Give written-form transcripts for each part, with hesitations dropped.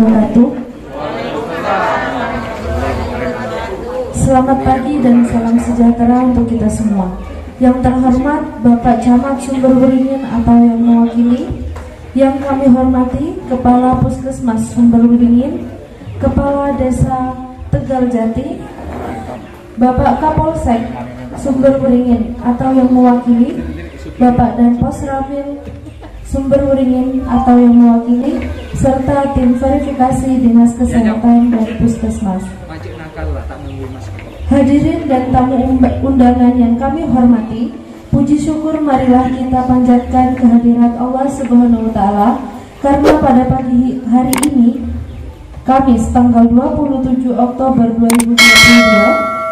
wabarakatuh. Selamat pagi dan salam sejahtera untuk kita semua. Yang terhormat Bapak Camat Sumber Beringin atau yang mewakili, yang kami hormati Kepala Puskesmas Sumber Beringin, Kepala Desa Tegal Jati, Bapak Kapolsek Sumber Beringin atau yang mewakili, Bapak Danpos Ramil Sumber Beringin atau yang mewakili, serta tim verifikasi Dinas Kesehatan dan Puskesmas. Hadirin dan tamu undangan yang kami hormati, puji syukur marilah kita panjatkan kehadirat Allah Subhanahu wa Ta'ala, karena pada pagi hari ini, Kamis tanggal 27 Oktober 2022,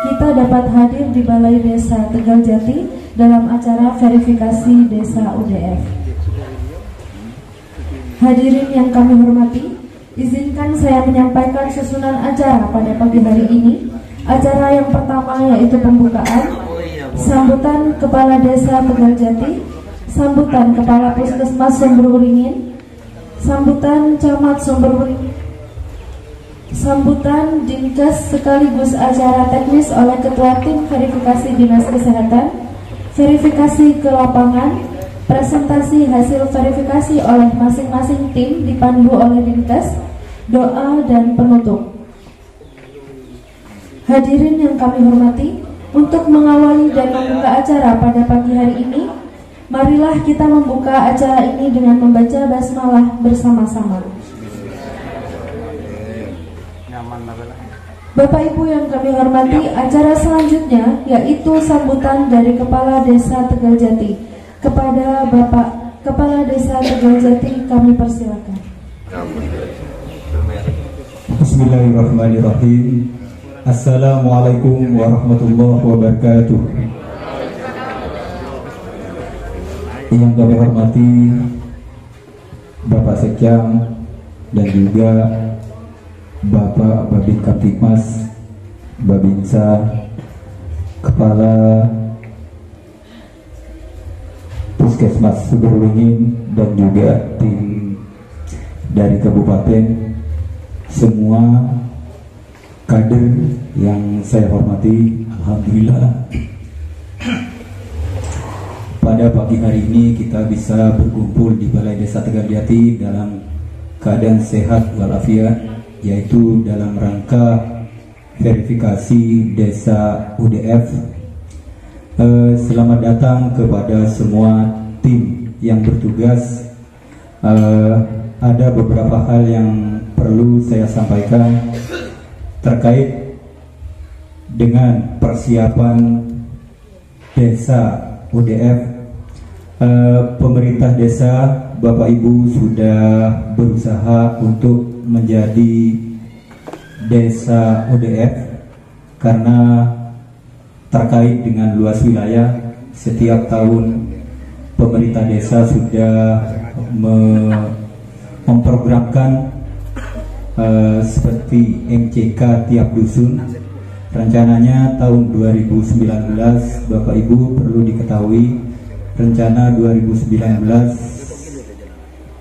kita dapat hadir di Balai Desa Tegal Jati dalam acara verifikasi Desa UDF. Hadirin yang kami hormati, izinkan saya menyampaikan susunan acara pada pagi hari ini. Acara yang pertama yaitu pembukaan, sambutan Kepala Desa Tegal Jati, sambutan Kepala Puskesmas Sumber Beringin, sambutan Camat Sumber Beringin, sambutan Dinkes sekaligus acara teknis oleh Ketua Tim Verifikasi Dinas Kesehatan, verifikasi ke lapangan, presentasi hasil verifikasi oleh masing-masing tim dipandu oleh Dinkes, doa dan penutup. Hadirin yang kami hormati, untuk mengawali dan membuka acara pada pagi hari ini, marilah kita membuka acara ini dengan membaca basmalah bersama-sama. Bapak Ibu yang kami hormati, acara selanjutnya yaitu sambutan dari Kepala Desa Tegal Jati. Kepada Bapak Kepala Desa Tegal Jati kami persilakan. Bismillahirrahmanirrahim. Assalamualaikum warahmatullahi wabarakatuh. Yang kami hormati Bapak Sekjam dan juga Bapak Babin Kaptipmas, Babinsa, Kepala Puskesmas Sumber Beringin dan juga tim dari kabupaten, semua kader yang saya hormati. Alhamdulillah, pada pagi hari ini kita bisa berkumpul di Balai Desa Tegal Jati dalam keadaan sehat walafiat, yaitu dalam rangka verifikasi Desa UDF. Selamat datang kepada semua tim yang bertugas. Ada beberapa hal yang perlu saya sampaikan terkait dengan persiapan Desa UDF. Pemerintah desa, Bapak Ibu sudah berusaha untuk menjadi Desa UDF karena terkait dengan luas wilayah. Setiap tahun pemerintah desa sudah memprogramkan seperti MCK tiap dusun. Rencananya tahun 2019, Bapak Ibu perlu diketahui, rencana 2019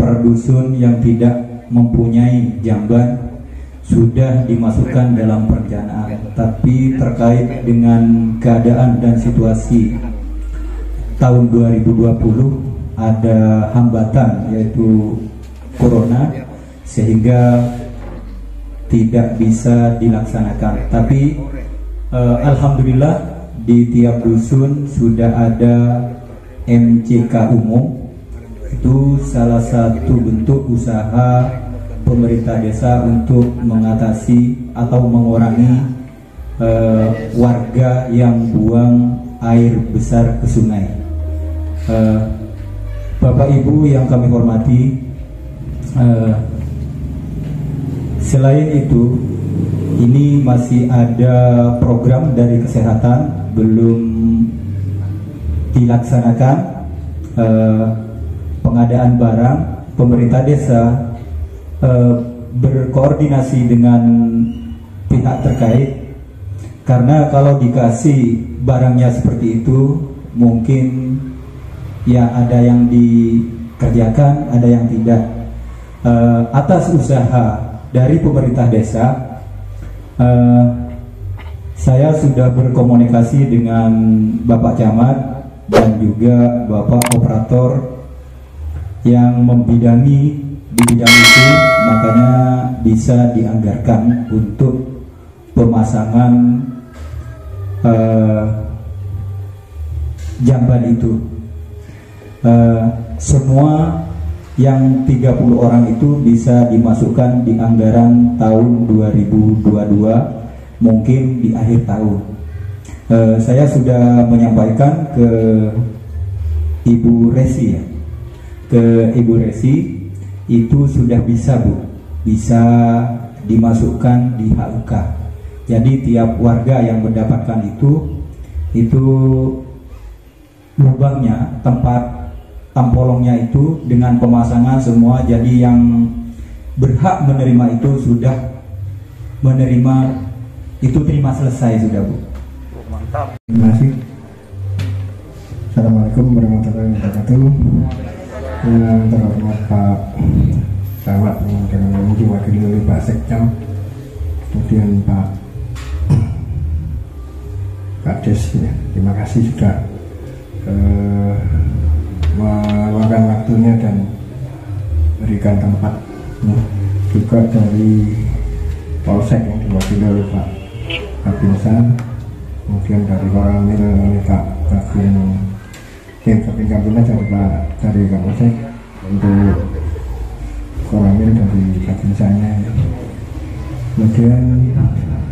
per dusun yang tidak mempunyai jamban sudah dimasukkan dalam perencanaan. Tapi terkait dengan keadaan dan situasi tahun 2020 ada hambatan, yaitu Corona, sehingga tidak bisa dilaksanakan. Tapi alhamdulillah di tiap dusun sudah ada MCK umum. Itu salah satu bentuk usaha pemerintah desa untuk mengatasi atau mengurangi warga yang buang air besar ke sungai. Bapak Ibu yang kami hormati, selain itu, ini masih ada program dari kesehatan belum dilaksanakan. Pengadaan barang, pemerintah desa berkoordinasi dengan pihak terkait, karena kalau dikasih barangnya seperti itu, mungkin ya ada yang dikerjakan, ada yang tidak. Atas usaha dari pemerintah desa, saya sudah berkomunikasi dengan Bapak Camat dan juga Bapak Operator yang membidangi di bidang itu, makanya bisa dianggarkan untuk pemasangan jamban itu. Semua yang 30 orang itu bisa dimasukkan di anggaran tahun 2022, mungkin di akhir tahun. Saya sudah menyampaikan ke Ibu Resi ya, ke Ibu Resi, itu sudah bisa Bu, bisa dimasukkan di HUK. Jadi tiap warga yang mendapatkan itu lubangnya, tempat tampolongnya itu dengan pemasangan semua, jadi yang berhak menerima itu sudah menerima itu, terima selesai sudah Bu. Mantap. Terima kasih. Assalamualaikum warahmatullahi wabarakatuh. Yang terhormat Pak Camat dengan diwakili oleh Pak Sekcam, kemudian Pak Kades ya, terima kasih sudah meluangkan waktunya dan berikan tempat ya. Juga dari Polsek yang diwakili oleh Pak Kabinsa, kemudian dari Koramil oleh Pak Kabin Kabinet dari Kapolsek, untuk Koramil dari Kabinsanya ya. Kemudian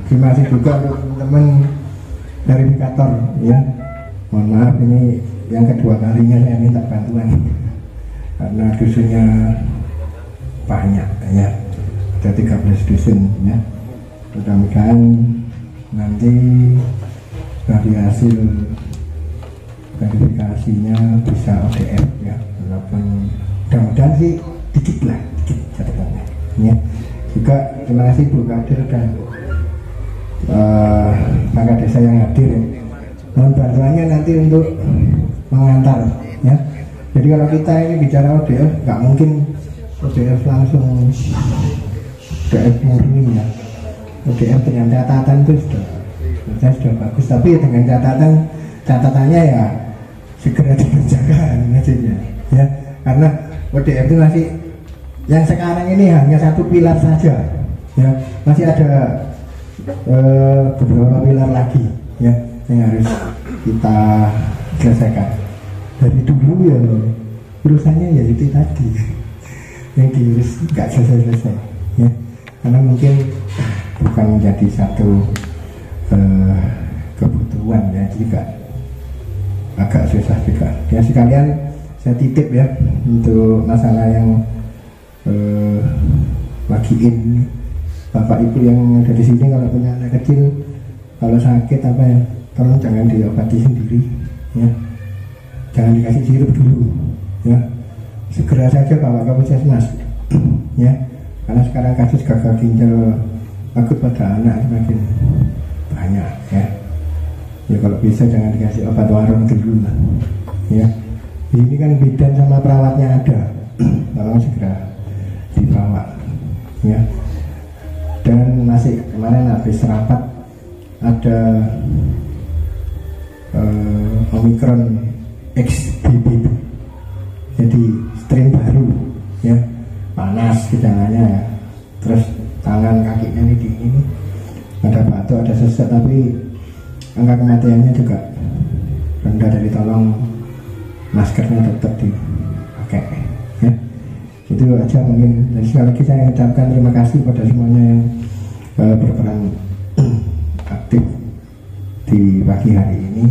terima kasih juga untuk teman-teman verifikator ya. Mohon maaf, ini yang kedua kalinya saya minta bantuan karena dusunnya banyak ya, ada 13 dusun ya. Mudah-mudahan nanti dari hasil verifikasinya bisa ODF ya, walaupun mudah-mudahan sih dikit catatannya ya. Juga terima kasih Bu Kadir dan Pak Desa yang hadir ya. Mohon bantuannya nanti untuk mengantar ya. Jadi kalau kita ini bicara ODF, nggak mungkin ODF langsung ODF murni ya. ODF dengan catatan itu sudah bagus, tapi dengan catatannya ya segera dikerjakan maksudnya ya. Karena ODF itu masih yang sekarang ini hanya satu pilar saja ya, masih ada beberapa pilar lagi ya yang harus kita selesaikan. Dari dulu ya urusannya ya itu tadi yang diurus nggak selesai ya, karena mungkin bukan menjadi satu kebutuhan ya, juga agak susah juga ya. Sekalian saya titip ya untuk masalah yang bagiin Bapak Ibu yang ada di sini, kalau punya anak kecil kalau sakit apa ya, tolong jangan diobati sendiri ya, jangan dikasih sirup dulu ya, segera saja bawa ke puskesmas ya, karena sekarang kasus gagal ginjal akut pada anak semakin banyak ya. Ya kalau bisa jangan dikasih obat warung dulu lah ya. Ini kan bidan sama perawatnya ada, tolong segera dibawa ya. Dan masih kemarin habis rapat ada Omicron XBB, jadi strain baru ya, panas gejalanya ya, terus tangan kakinya ini dingin, ada batuk, ada sesak, tapi angka kematiannya juga rendah. Dari tolong maskernya tetap dipakai ya. Itu aja mungkin. Dan sekali lagi saya ucapkan terima kasih pada semuanya yang berperan aktif di pagi hari ini,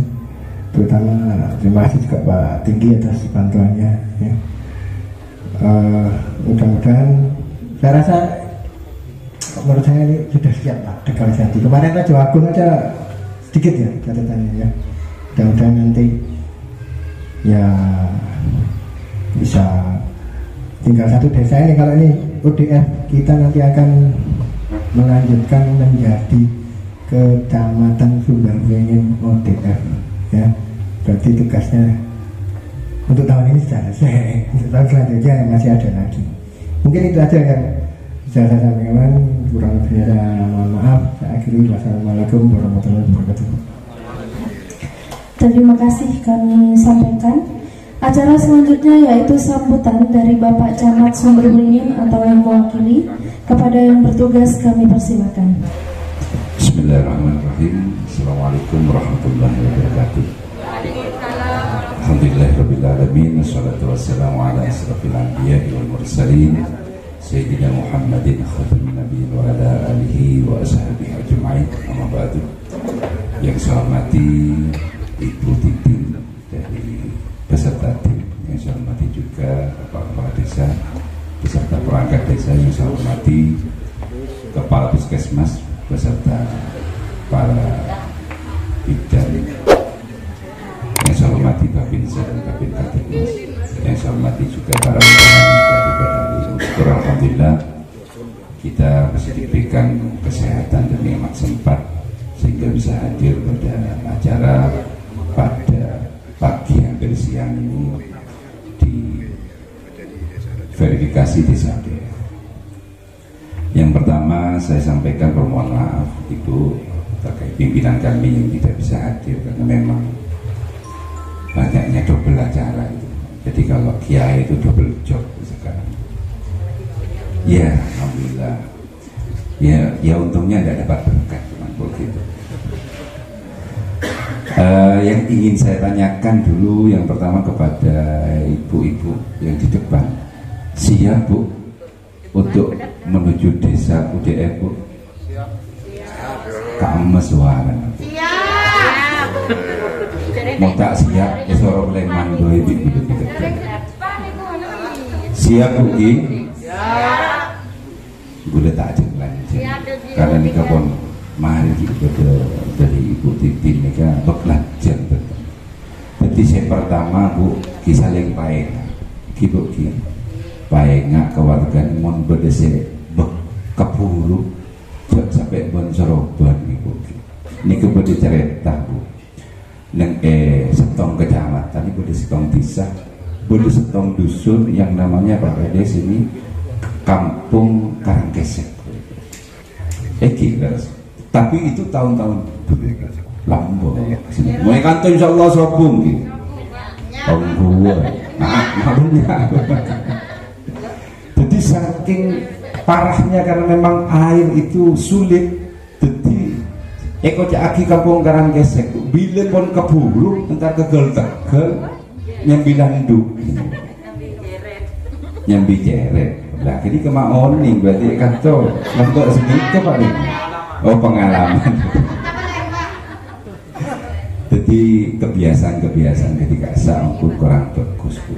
terutama terima kasih juga Pak Tinggi atas bantuannya ya. Mudah-mudahan, saya rasa menurut saya ini sudah siap lah legalisasi. Kemarin Raja Agung aja sedikit ya catatannya ya, mudah-mudahan nanti ya bisa. Tinggal satu desa ini, kalau ini ODF kita nanti akan melanjutkan menjadi Kecamatan Sumberwingin ODF ya. Berarti tugasnya untuk tahun ini sudah selesai, untuk tahun selanjutnya masih ada lagi. Mungkin itu aja yang Bisa saya sampaikan, kurang lebihnya mohon maaf. Saya akhiri. Wassalamualaikum warahmatullahi wabarakatuh. Terima kasih kami sampaikan. Acara selanjutnya yaitu sambutan dari Bapak Camat Sumberberingin atau yang mewakili. Kepada yang bertugas kami persilakan. Bismillahirrahmanirrahim. Assalamualaikum warahmatullahi wabarakatuh. Alhamdulillahirabbil alamin, wassalatu wassalamu ala asrofil anbiya'i wal mursalin Sayyidina Muhammadin khatamin nabiyyin wa ala alihi wa ashabihi ajma'in. Amma ba'du. Yang saya hormati Ibu Titin dari peserta tim, yang saya hormati juga Kepala Desa, beserta perangkat desa, yang saya hormati Kepala Puskesmas beserta para bidan, yang saya hormati Babinsa dan Babin Kadekmas, yang saya hormati juga para undangan dari Badari. Alhamdulillah kita masih diberikan kesehatan dan nikmat sempat sehingga bisa hadir pada acara pada pagi hampir siang ini di verifikasi desa. Yang pertama saya sampaikan permohonan maaf Ibu terkait pimpinan kami yang tidak bisa hadir karena memang banyaknya double acara itu. Jadi kalau kiai itu double job sekarang. Ya, alhamdulillah. Ya untungnya tidak dapat berkat cuma begitu. Yang ingin saya tanyakan dulu yang pertama kepada ibu-ibu yang di depan, siap Bu untuk menuju desa UDF Bu? Kamu suara. Siap. Mau tak siap? Sorok leman doi ibu. Siap Bu Ki? Siap. Boleh tak ajak lanjut. Karena ini kapon mari kita dari Ibu Titin ini kan belajar betul. Jadi saya pertama Bu Ki saling baik. Ki Bu Ki paenga kewargan mon bedese kepulu sampai bon Soroban Ibu. Ini kepada cerita Bu neng setong kecamatan ini boleh setong desa, boleh setong dusun yang namanya Pak Kades ini Kampung Karangkesek. Tapi itu tahun-tahun dulu lambo mulai kantor insyaallah sobung gitu. Jadi saking parahnya karena memang air itu sulit. Jadi eko aki Kampung Karangkesek bila pun keburu entar kegel-tegel nyambilan nduk nyambi jeret lah jadi kemaon nih berarti kantor untuk sedikit Pak nih. Oh pengalaman. Jadi kebiasaan ketika sampun kurang bagus Bu.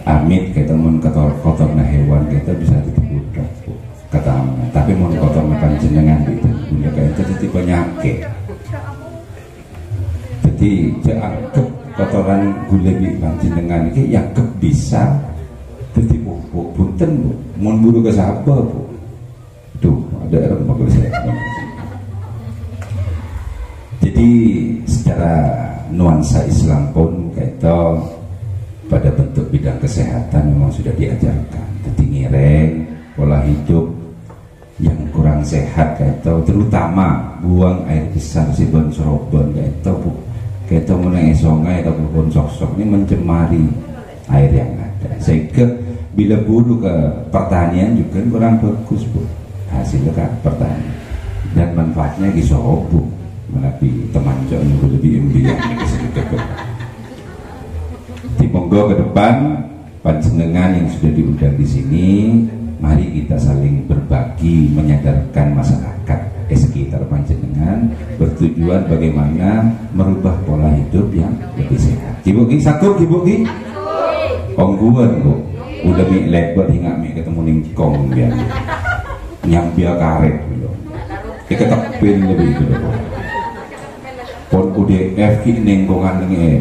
Amit kita mau kotor hewan kita bisa ditutup Bu. Kata tapi mau kotor makan jenengan itu punya kayak jadi penyakit. Jadi jangan kotoran gula di jenengan ini yang bisa jadi punten Bu. Mau buru ke siapa Bu? Tuh ada orang bagus saya. Jadi secara nuansa Islam pun kita pada bentuk bidang kesehatan memang sudah diajarkan. Jadi ngireng pola hidup yang kurang sehat kita, terutama buang air besar sibon Soroban kita Bu. Kita mengenai sungai atau pun sok-sok ini mencemari air yang ada. Sehingga bila buru ke pertanian juga kurang bagus Bu. Hasilnya kan pertanian dan manfaatnya bisa Bu. Menapi teman jauh lebih impian di monggo ke depan panjenengan yang sudah diundang di sini, mari kita saling berbagi menyadarkan masyarakat sekitar panjenengan bertujuan bagaimana merubah pola hidup yang lebih sehat. Ibu Ki sakit Ibu Ki? Kongguan Bu, udah mi lebar hingga mi ketemu ning kong biar nyambia karet gitu. Ketepin lebih gitu. Pon UDF ki nenggongan nge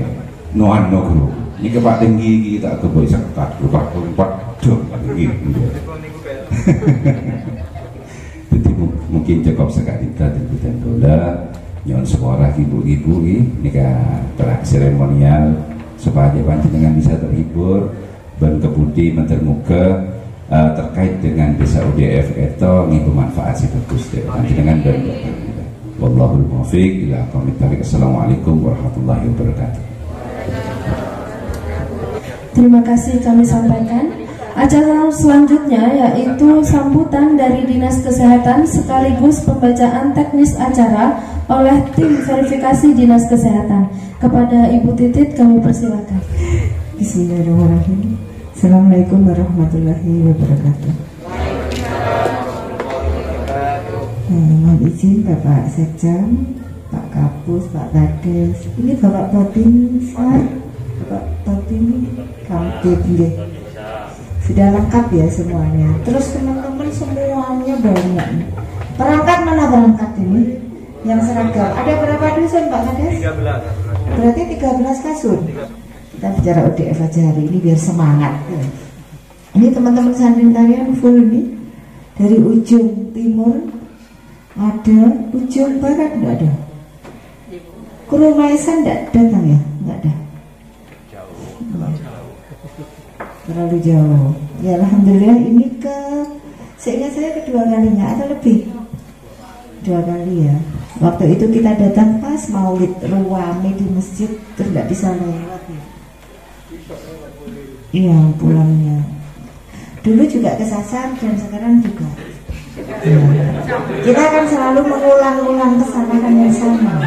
noan no guru. Ini kepak tinggi kita keboy sekat lupa empat dong gitu. Jadi mungkin cukup sekali kita dan dola nyon sekolah ibu-ibu ini kan seremonial supaya panjenengan bisa terhibur dan kebudi mentermuka terkait dengan desa UDF itu ngiku manfaat sih bagus dengan dan wallahul muwaffiq ila aqwamit thoriq. Assalamualaikum warahmatullahi wabarakatuh. Terima kasih kami sampaikan. Acara selanjutnya yaitu sambutan dari Dinas Kesehatan sekaligus pembacaan teknis acara oleh tim verifikasi Dinas Kesehatan. Kepada Ibu Titit kami persilakan. Bismillahirrahmanirrahim. Assalamualaikum warahmatullahi wabarakatuh. Mohon izin Bapak Sekjam, Pak Kapus, Pak Kades. Ini Bapak Babin, Bapak Babin, Kamtib, sudah lengkap ya semuanya. Terus teman-teman semuanya banyak. Perangkat mana perangkat ini? Yang seragam. Ada berapa dusun Pak Kades? 13. Berarti 13 kasur. Kita bicara UDF aja hari ini biar semangat. Ini teman-teman sanitarian full nih. Dari ujung timur ada, ujung barat enggak ada. Kurumaisan enggak datang ya? Enggak ada. Terlalu jauh. Ya alhamdulillah ini seingat saya kedua kalinya atau lebih. 2 kali ya. Waktu itu kita datang pas maulid ruame di masjid terus nggak bisa lewat ya. Iya pulangnya. Dulu juga kesasar dan sekarang juga. Ya. Kita kan selalu mengulang-ulang kesalahan yang sama.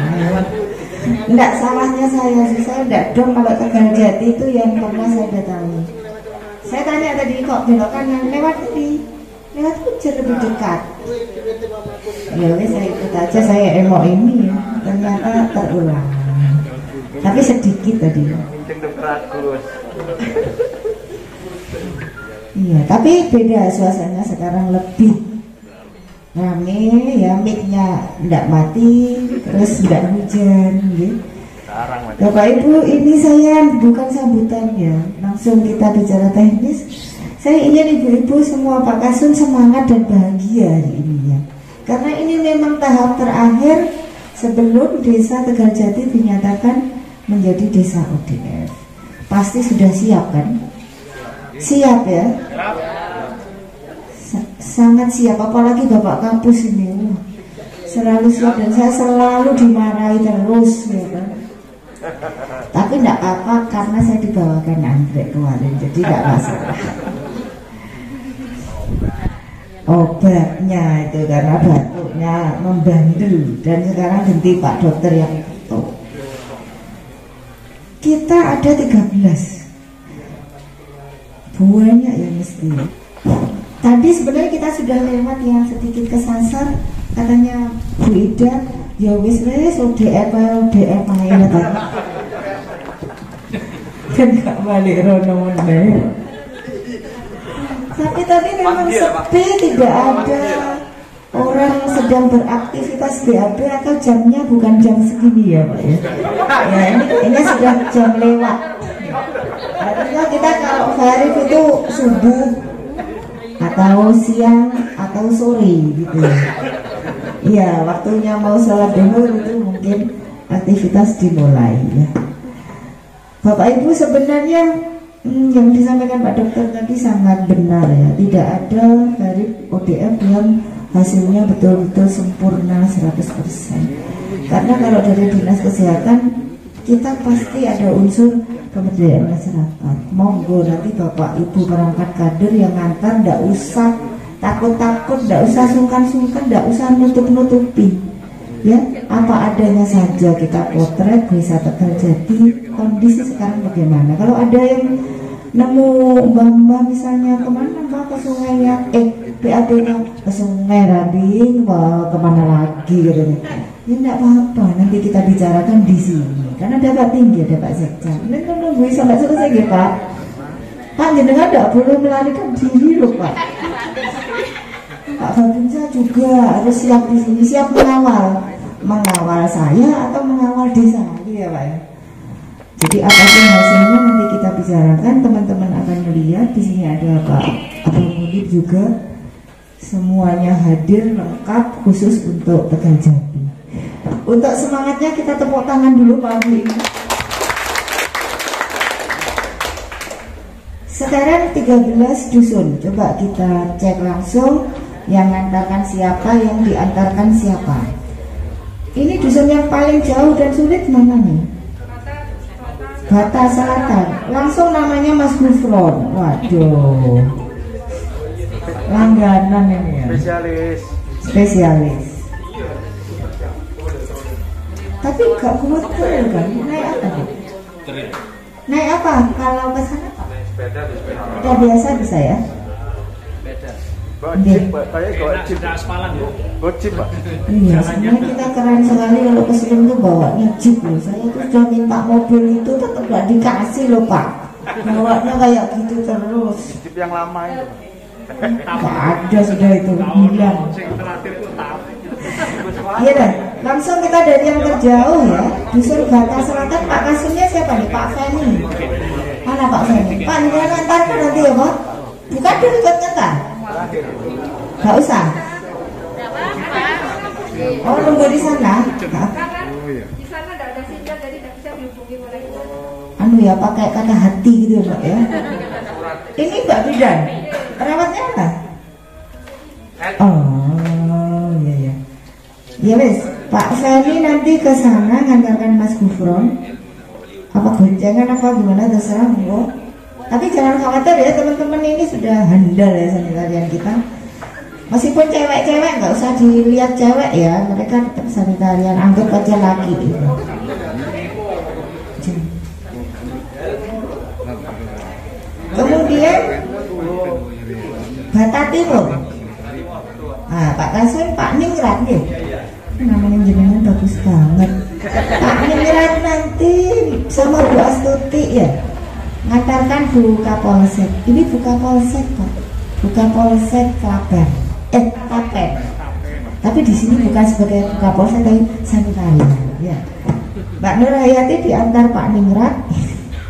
Enggak salahnya saya enggak dong kalau Tegal Jati itu yang pernah saya datangi. Saya tanya tadi kok belokan yang lewat Kujer lebih dekat. Ya wes saya ikut aja, saya emo ini ternyata terulang. Tapi sedikit tadi. Iya, tapi beda suasananya sekarang lebih rame ya, mic-nya enggak mati, terus enggak hujan gitu. Bapak Ibu, ini saya bukan sambutannya, langsung kita bicara teknis. Saya ingin ibu-ibu semua Pak Kasun semangat dan bahagia hari ini ya. Karena ini memang tahap terakhir sebelum desa Tegal Jati dinyatakan menjadi desa UDF. Pasti sudah siap kan? Siap ya? Sangat siap, apalagi Bapak Kampus ini selalu siap dan saya selalu dimarahi terus ya kan? Tapi enggak apa-apa karena saya dibawakan anggrek kemarin, jadi enggak masalah. Obatnya itu karena batuknya membantu dan sekarang ganti Pak Dokter yang itu. Kita ada 13. Banyak ya mesti. Tadi sebenarnya kita sudah lewat yang sedikit kesasar, katanya Bu Ida, ya wis UDF aja kan gak balik rono meneh. Tapi tadi memang sepi, tidak ada orang sedang beraktivitas BAB atau jamnya bukan jam segini ya Pak ya. Ya ini sudah jam lewat. Artinya kita kalau Farif itu subuh atau siang atau sore gitu ya. Iya, waktunya mau sholat duhur itu mungkin aktivitas dimulai ya. Bapak Ibu sebenarnya yang disampaikan Pak Dokter tadi sangat benar ya. Tidak ada dari ODF yang hasilnya betul-betul sempurna 100%. Karena kalau dari Dinas Kesehatan kita pasti ada unsur pemberdayaan masyarakat. Monggo nanti Bapak Ibu perangkat kader yang ngantar nggak usah takut-takut, nggak usah sungkan-sungkan, nggak usah nutup-nutupi. Ya, apa adanya saja kita potret bisa Tegal Jati kondisi sekarang bagaimana. Kalau ada yang nemu mbak misalnya kemana mbak ke sungai ya, PAD-nya ke sungai Rading, kemana lagi gitu. Ya enggak apa-apa, nanti kita bicarakan di sini. Karena ada Pak Tinggi, ada Pak Sekja. Ini kan nunggu sampai selesai ya Pak. Pak jenengan enggak boleh melarikan diri loh Pak. Pak Babinsa juga harus siap di sini, siap mengawal saya atau mengawal desa gitu ya Pak ya. Jadi apapun hasilnya nanti kita bicarakan, teman-teman akan melihat di sini ada Pak Abang Munib juga, semuanya hadir lengkap khusus untuk Tegal Jati. Untuk semangatnya kita tepuk tangan dulu Pak Abang. Sekarang 13 dusun. Coba kita cek langsung yang mengantarkan siapa, yang diantarkan siapa. Ini dusun yang paling jauh dan sulit mana nih? Bata Selatan. Langsung namanya Mas Gufron. Waduh, langganan ini ya. Spesialis. Tapi gak kuat kan? Naik apa? Naik apa? Kalau ke sana Pak? Sepeda biasa bisa ya? Iya, sebenarnya kita keren sekali kalau ke sini tuh bawanya jeep loh. Saya tuh sudah minta mobil itu tetap gak dikasih loh Pak. Bawanya kayak gitu terus. Jeep yang lama itu. Gak ada sudah itu hilang. Iya dah, langsung kita dari yang terjauh ya. Dusun Bata Selatan. Pak Kasumnya siapa nih? Pak Feni. Mana Pak Feni? Pak jangan ngantar nanti ya Pak. Bukan dulu ikut ngantar. Gak usah. Oh nunggu di sana. Di sana tidak ada sinyal jadi tidak bisa dihubungi oleh Anu ya pakai kata hati gitu Pak ya. Ini Mbak Bidan. Perawatnya apa? Oh iya ya. Ya wes, Pak Feni nanti ke sana ngantarkan Mas Gufron. Apa goncengan apa gimana terserah monggo. Tapi jangan khawatir ya teman-teman, ini sudah handal ya sanitarian kita. Meskipun cewek-cewek nggak usah dilihat cewek ya, mereka tetap sanitarian, anggap aja laki. Kemudian Bata Timur. Nah, Pak Kasum, Pak Ningrat nih. Namanya jenengan bagus banget. Pak Ningrat nanti sama Bu Astuti ya, ngantarkan Bu Kapolsek. Ini Bu Kapolsek Pak, Bu Kapolsek Klaten. Klaten. Tapi di sini bukan sebagai Bu Kapolsek, tapi sanitarian. Ya. Mbak Nur Hayati diantar Pak Ningrat.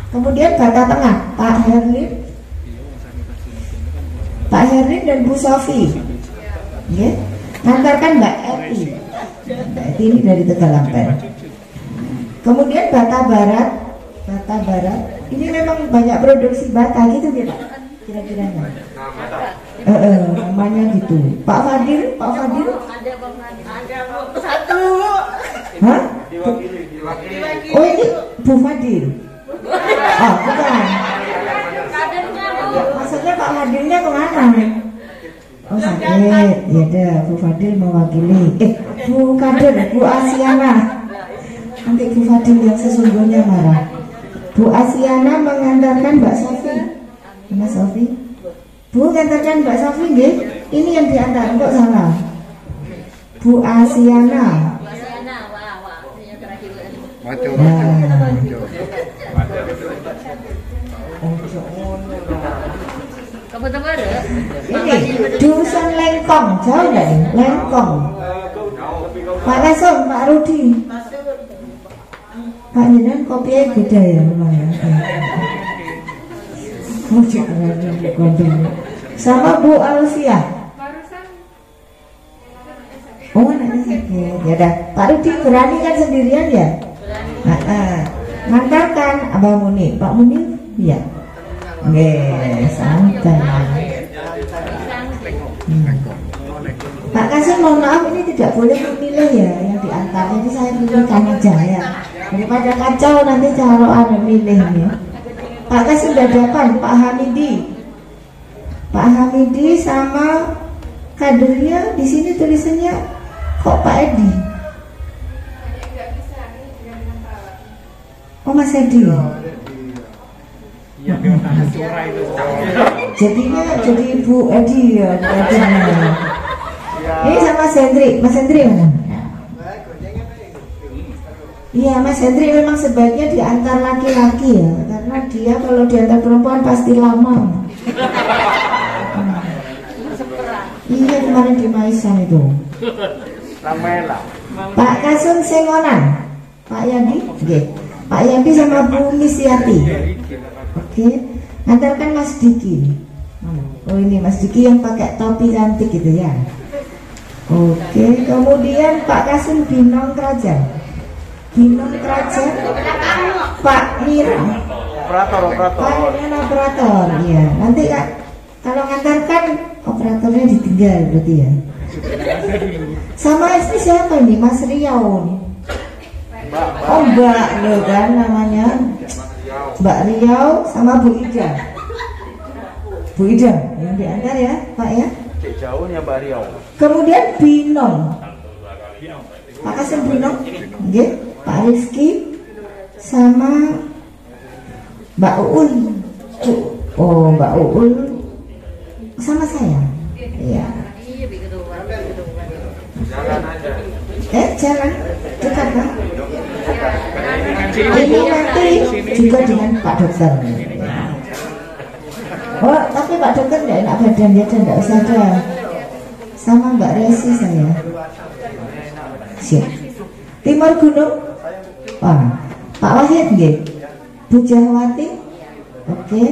Kemudian Bata Tengah, Pak Herlin dan Bu Sofi. Ya. Ngantarkan Mbak Eti. Mbak Eti ini dari Tegalampen. Kemudian Bata Barat. Ini memang banyak produksi bata gitu ya Pak, kira-kira namanya gitu. Pak Fadil. Ada satu. Hah? Oh ini Bu Fadil. Oh bukan. Maksudnya Pak Fadilnya kemana? Oh sakit. Ya udah Bu Fadil mewakili. Bu Kader, Bu Asiana. Nanti Bu Fadil yang sesungguhnya marah. Bu Asiana mengantarkan Mbak Sofi. Mana Sofi? Bu mengantarkan Mbak Sofi nggih. Ini yang diantar kok salah. Bu Asiana. Ini Dusun Lengkong, jauh nggak nih? Lengkong. Pak Kasum, Pak Rudi. Pak Jinan kopinya beda ya lumayan. Sama Bu Alfia. Oh anaknya sakit. Ya dah. Pak Rudi berani kan sendirian ya? Ngantarkan Abang Muni. Pak Muni ya. Santai. Pak Kasum mohon maaf, ini tidak boleh memilih ya yang diantar. Jadi saya pilihkan aja ya. Daripada kacau nanti cara ada milihnya. Pak Kasum dadakan Pak Hamidi sama kadernya di sini tulisannya kok Pak Edi. Oh Mas Edi. Jadinya jadi Bu Edi ya. Ini sama Mas Hendri mana? Iya Mas Hendri memang sebaiknya diantar laki-laki ya, karena dia kalau diantar perempuan pasti lama. Iya kemarin di Maisan itu. Pak Kasum Sengonan, Pak Yandi, Pak Yandi sama Bu Misyati. Oke, antarkan Mas Diki. Oh ini Mas Diki yang pakai topi cantik gitu ya. Oke, kemudian Pak Kasum Binong Kerajaan, Pak Mira. Panggilan operator, iya. Nanti Kak, kalau ngantarkan operatornya ditinggal berarti ya. Sama istri siapa ini? Mas Riau nih. Oh Mbak loh kan namanya Mbak Riau sama Bu Ida. Bu Ida yang diantar ya Pak ya. Jauhnya Mbak Riau. Kemudian Binom. Pak Kasim Binom, okay. Pak Rizky sama Mbak Uul. Oh Mbak Uul sama saya. Iya. Jalan dekat kan? Ini nanti juga dengan Pak Dokter. Oh, tapi Pak Dokter tidak enak badan dia, tidak usah ada. Sama Mbak Resi saya. Siap. Timur Gunung. Wah, Pak Wahid nggih. Bu Jahwati. Oke.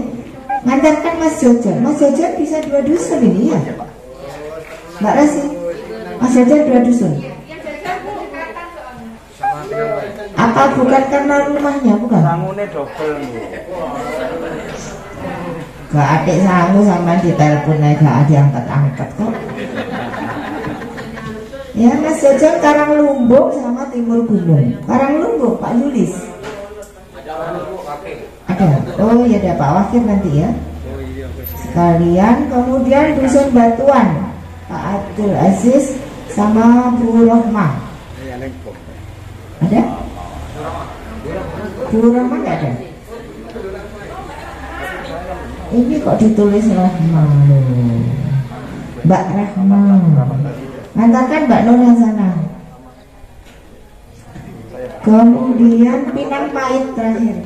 Ngantarkan Mas Jojon. Mas Jojon bisa 2 dusun ini ya. Mbak Resi. Mas Jojon 2 dusun. Apa bukan karena rumahnya, bukan? Sangune double. Gak adik sangu sama di telepon aja gak ada angkat-angkat kok. Ya Mas Jojon Karanglumbuk sama Timur Gunung. Karanglumbuk Pak Yulis. Ada. Oh iya ada Pak Wakil nanti ya. Sekalian kemudian Dusun Batuan Pak Abdul Aziz sama Bu Rohmah. Ada? Bu Rohmah nggak ada? Ini kok ditulis Rahma loh. Mbak Rahma. Ngantarkan Mbak Nur Hasanah. Kemudian Pinang Pahit terakhir.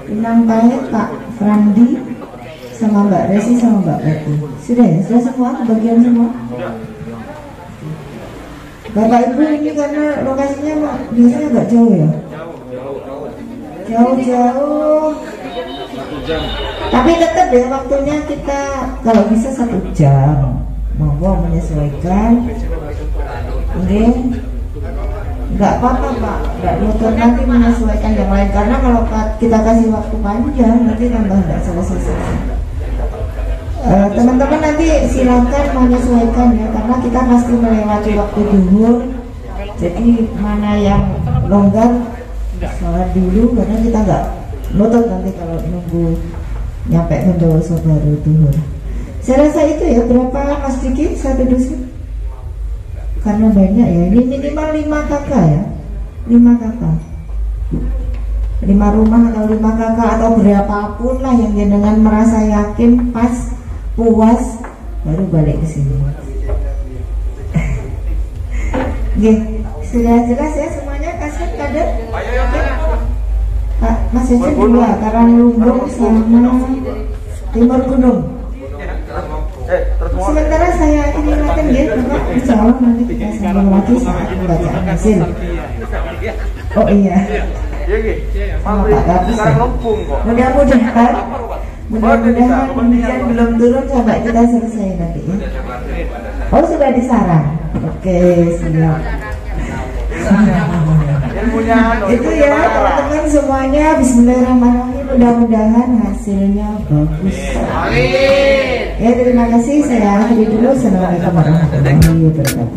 Pinang Pahit Pak Frandi sama Mbak Resi sama Mbak Reti. Sudah ya? Sudah semua? Kebagian semua? Bapak Ibu ini karena lokasinya biasanya agak jauh ya? Jauh-jauh. Tapi tetap ya waktunya kita kalau bisa 1 jam. Monggo menyesuaikan. Oke. Nggak apa-apa Pak, nggak nutur nanti menyesuaikan yang lain. Karena kalau kita kasih waktu panjang nanti tambah nggak selesai. Teman-teman nanti silakan menyesuaikan ya, karena kita pasti melewati waktu duhur. Jadi mana yang longgar sholat dulu, karena kita nggak nutup nanti kalau nunggu nyampe Bondowoso baru duhur. Saya rasa itu ya. Berapa Mas Diki 1 dusun? Karena banyak ya, ini minimal 5 kakak ya, 5 kakak, 5 rumah atau 5 kakak atau berapapun lah yang jenengan merasa yakin pas puas baru balik ke sini. Sudah jelas ya semuanya. Kasih kader. Pak Mas Yocen 2 Karanglumbuk sama Timur Gunung. Sementara saya ini ingatkan ya, Bapak insya Allah nanti kita sambung lagi saat pembacaan hasil. Oh iya. Sama Pak Kapus ya. Mudah-mudahan hujan belum turun sampai kita selesai nanti ya. Oh sudah disarang. Oke siap. Itu ya teman-teman semuanya. Bismillahirrahmanirrahim. Mudah-mudahan hasilnya bagus. Ya terima kasih. Saya akhiri dulu. Assalamualaikum warahmatullahi wabarakatuh.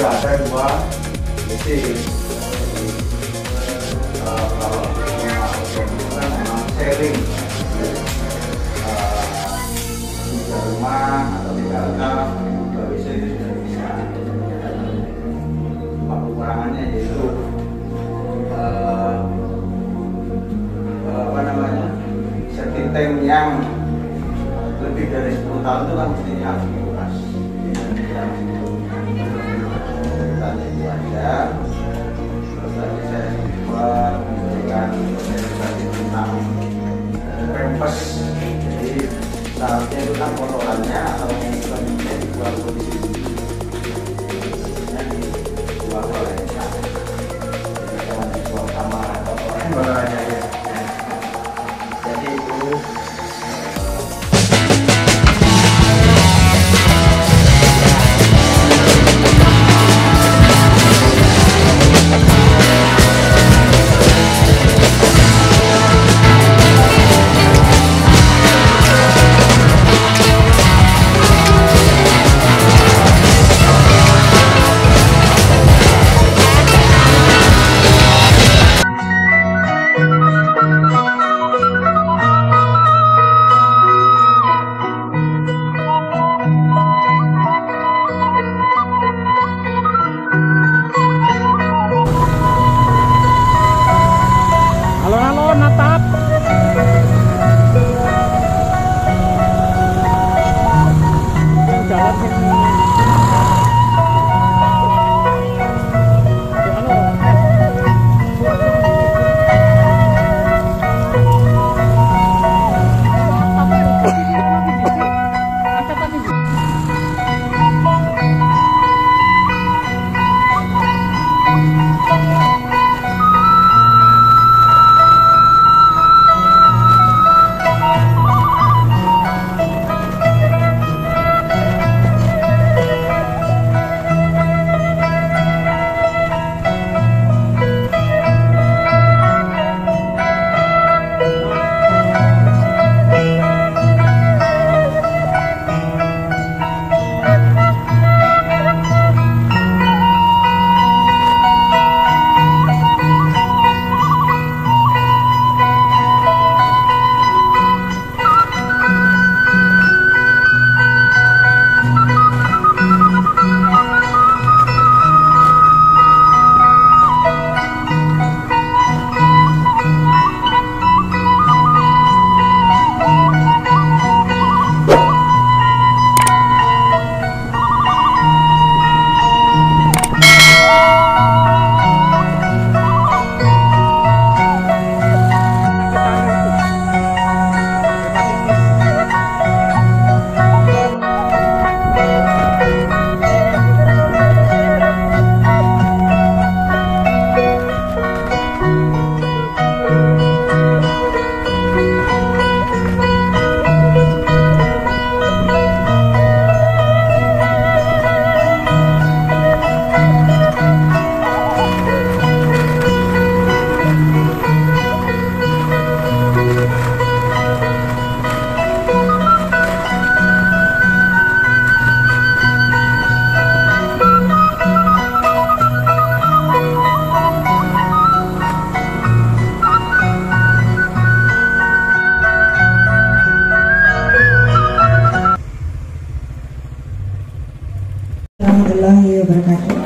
sudah ada 2 mesin. Kalau memang sharing di rumah atau di lengkap, 2 mesin itu sudah bisa. Cuma kekurangannya yaitu setting time yang lebih dari 10 tahun itu kan mestinya harus dikuras. Tadi itu aja. Terus tadi saya buat memberikan sosialisasi tentang pempes. Jadi seharusnya itu kan kotorannya atau yang bisa dibuat kondisi dibuat oleh jadi jangan dibuat sama kotorannya ya. Jadi itu warahmatullahi wabarakatuh.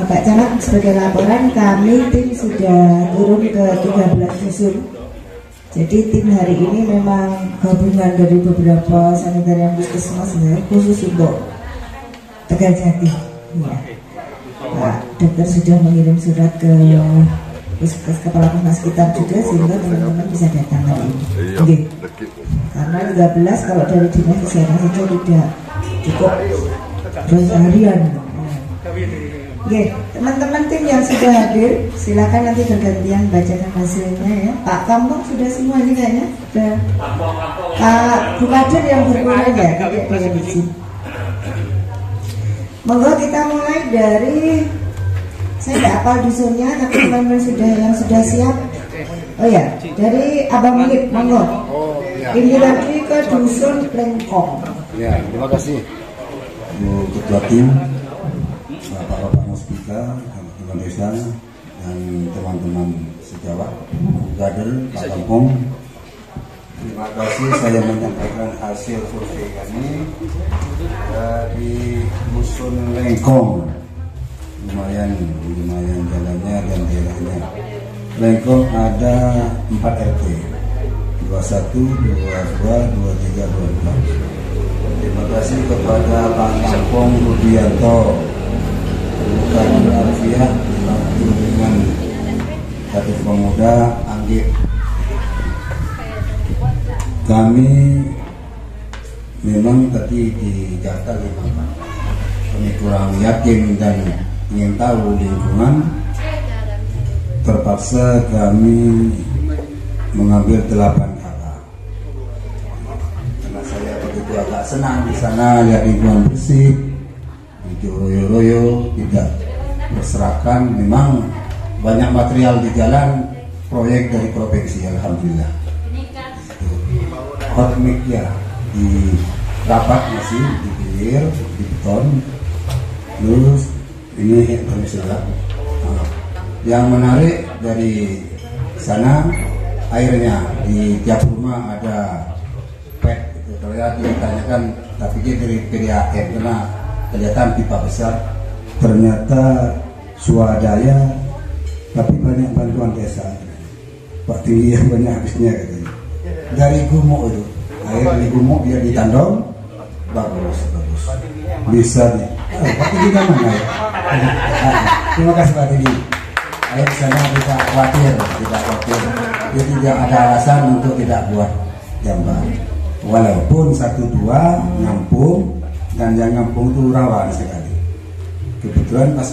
Pak Camat, sebagai laporan kami tim sudah turun ke 13 dusun. Jadi tim hari ini memang gabungan dari beberapa sanitarian puskesmas khusus untuk Tegaljati. Ya. Pak dokter sudah mengirim surat ke kepala puskesmas sekitar juga sehingga teman-teman bisa datang hari ini. Oke. Karena 13 kalau dari dinas kesehatan saja tidak cukup harian. Oke, teman-teman tim yang sudah hadir, silakan nanti bergantian bacakan hasilnya ya. Pak Kampung sudah semua ini kayaknya. Sudah. Pak Bukadir yang berkurang ya, tidak dengan izin. Monggo kita mulai dari, saya tidak hafal dusunnya, tapi teman-teman yang sudah siap. Oh ya, dari Abang Munib, monggo. Ini lagi ke dusun Lengkong. Ya, terima kasih. Ketua tim, Bapak-Bapak Muspika, teman desa, dan teman-teman sejawat, kader, Pak Kampung. Terima kasih saya menyampaikan hasil survei kami di Dusun Lengkong. Lumayan jalannya dan daerahnya. Lengkong ada 4 RT, 21, 22, 23, 24. Terima kasih kepada Pak Kampung Rudianto, bukan Alfiah, dibantu dengan Kader Pemuda Anggit. Kami memang tadi di Jakarta kami kurang yakin dan ingin tahu lingkungan, terpaksa kami mengambil 8 kakak. Karena saya begitu agak senang di sana lihat lingkungan bersih, hijau royo-royo, tidak berserakan. Memang banyak material di jalan, proyek dari provinsi, alhamdulillah. Hot mix ya, di rapat masih di pinggir, di beton. Terus ini termisalnya. Yang menarik dari sana airnya, di tiap rumah ada PET itu. Terlihat ditanyakan, tapi dari PDAM karena kelihatan pipa besar. Ternyata swadaya, tapi banyak bantuan desa. Pak Tinggi yang banyak habisnya katanya. Dari gumuk itu, air dari gumuk dia ditandong, bagus. Bisa nih. Pak Tinggi kan mana ya? Terima kasih Pak Tinggi. Air di sana tidak khawatir. Dia tidak ada alasan untuk tidak buat jamban. Walaupun 1-2 ngampung, dan yang ngampung itu rawan sekali. Kebetulan pas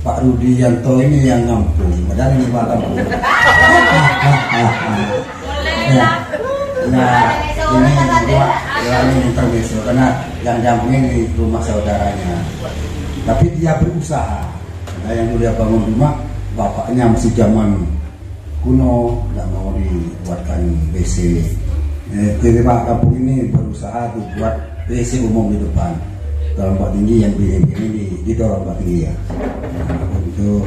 Pak Rudianto ini yang ngampung, padahal ini Pak Kampung. Nah, ini intermezzo karena yang ngampung ini rumah saudaranya. Tapi dia berusaha. Nah, yang udah bangun rumah, bapaknya masih zaman kuno, nggak mau dibuatkan WC. Jadi Pak Kampung ini berusaha buat WC umum di depan. Kalau Pak Tinggi yang ini didorong Pak Tinggi ya, untuk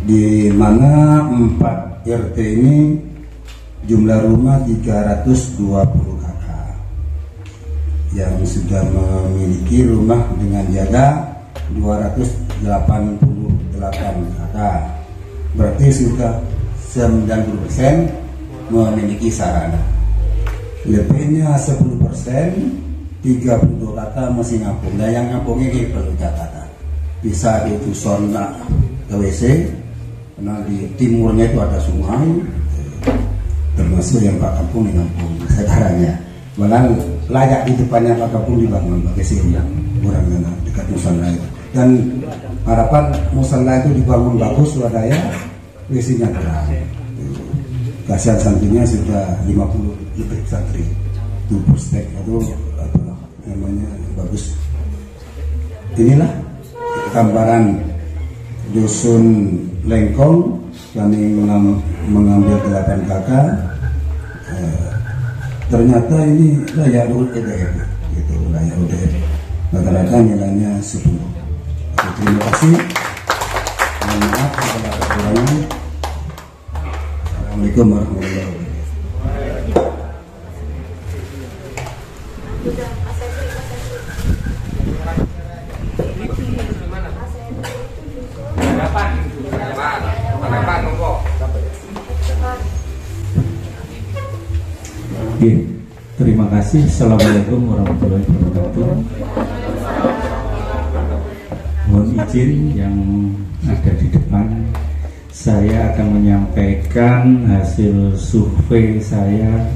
di mana 4 RT ini jumlah rumah 320 kakak yang sudah memiliki rumah dengan jaga 288 kakak, berarti sudah 90% memiliki sarana. Lebihnya 10%, 32 kakak masih ngampung. Dan yang ngampung ini perlu catatan, bisa itu zona ke WC, karena di timurnya itu ada sungai, termasuk yang Pak Kampung di ngampung sekarangnya. Malah layak di depannya Pak Kampung dibangun pakai siang kurang dekat musola itu. Dan harapan musola itu dibangun bagus, swadaya, WC-nya terang. Kasihan santrinya sudah 50 lebih santri. Itu pustek itu apa namanya bagus. Inilah gambaran Dusun Lengkong. Kami mengambil 8 kakak. Ternyata ini layak UDF, gitu, layak UDF. Rata-rata nilainya 10. Terima kasih. Mohon maaf segala kekurangan. Assalamualaikum warahmatullahi wabarakatuh. Oke, terima kasih. Assalamualaikum warahmatullahi wabarakatuh. Mohon izin yang ada di depan, saya akan menyampaikan hasil survei saya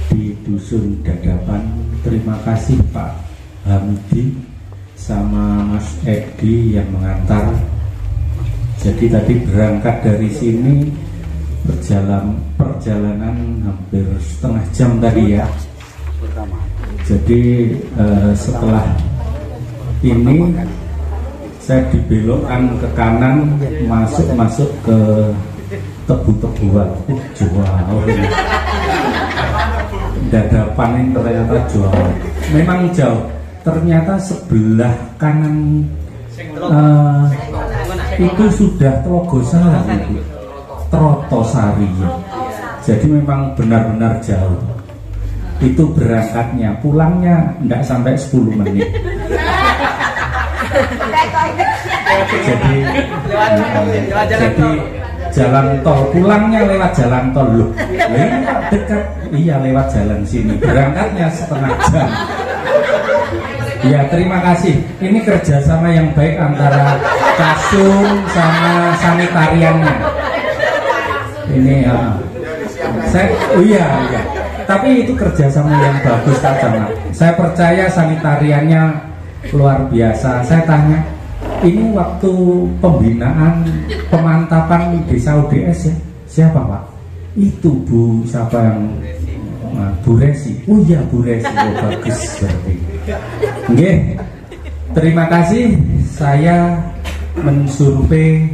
di Dusun Dadapan. Terima kasih Pak Hamdi sama Mas Edi yang mengantar. Jadi tadi berangkat dari sini perjalanan hampir setengah jam tadi ya. Jadi setelah ini saya dibelokkan ke kanan, masuk ke tebu-tebuan. Jauh. Dadapan ini ternyata jauh, memang jauh. Ternyata sebelah kanan itu sudah Tlogosari, Trotosari. Jadi memang benar-benar jauh. Itu berangkatnya, pulangnya tidak sampai 10 menit. Jadi jalan tol, pulangnya lewat jalan tol loh. Ini dekat, iya lewat jalan sini. Berangkatnya setengah jam. Ya terima kasih. Ini kerjasama yang baik antara Kasum sama sanitariannya. Ini iya. Tapi itu kerjasama yang bagus Pak Camat. Saya percaya sanitariannya luar biasa. Saya tanya, ini waktu pembinaan pemantapan desa ODS ya, siapa Pak? Itu Bu siapa yang Bu Resi. Oh iya Bu Resi, oh, bagus berarti. Oke, terima kasih. Saya mensurvei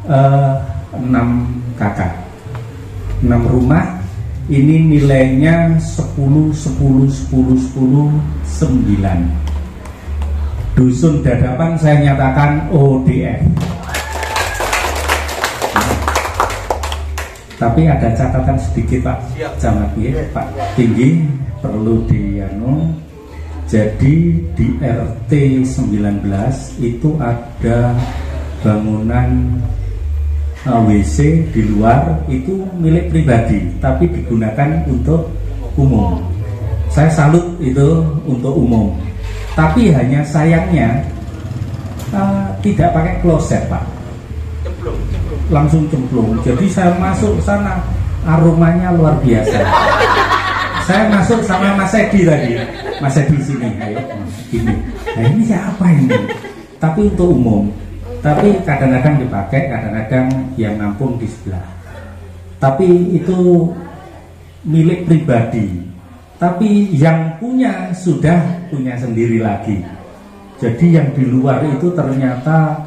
6 kakak, 6 rumah. Ini nilainya 10, 10, 10, 10, 9. Dusun Dadapan saya nyatakan ODF. Tapi ada catatan sedikit Pak Camat, Pak Tinggi perlu dianu. Jadi di RT 19 itu ada bangunan WC di luar, itu milik pribadi tapi digunakan untuk umum. Saya salut itu untuk umum. Tapi hanya sayangnya tidak pakai kloset Pak, langsung cemplung. Jadi saya masuk sana aromanya luar biasa. Saya masuk sama Mas Edi tadi, Mas Edi sini, ayo gini. Nah ini siapa ini? Tapi untuk umum. Tapi kadang-kadang dipakai, kadang-kadang yang nampung di sebelah. Tapi itu milik pribadi. Tapi yang punya sudah punya sendiri lagi. Jadi yang di luar itu ternyata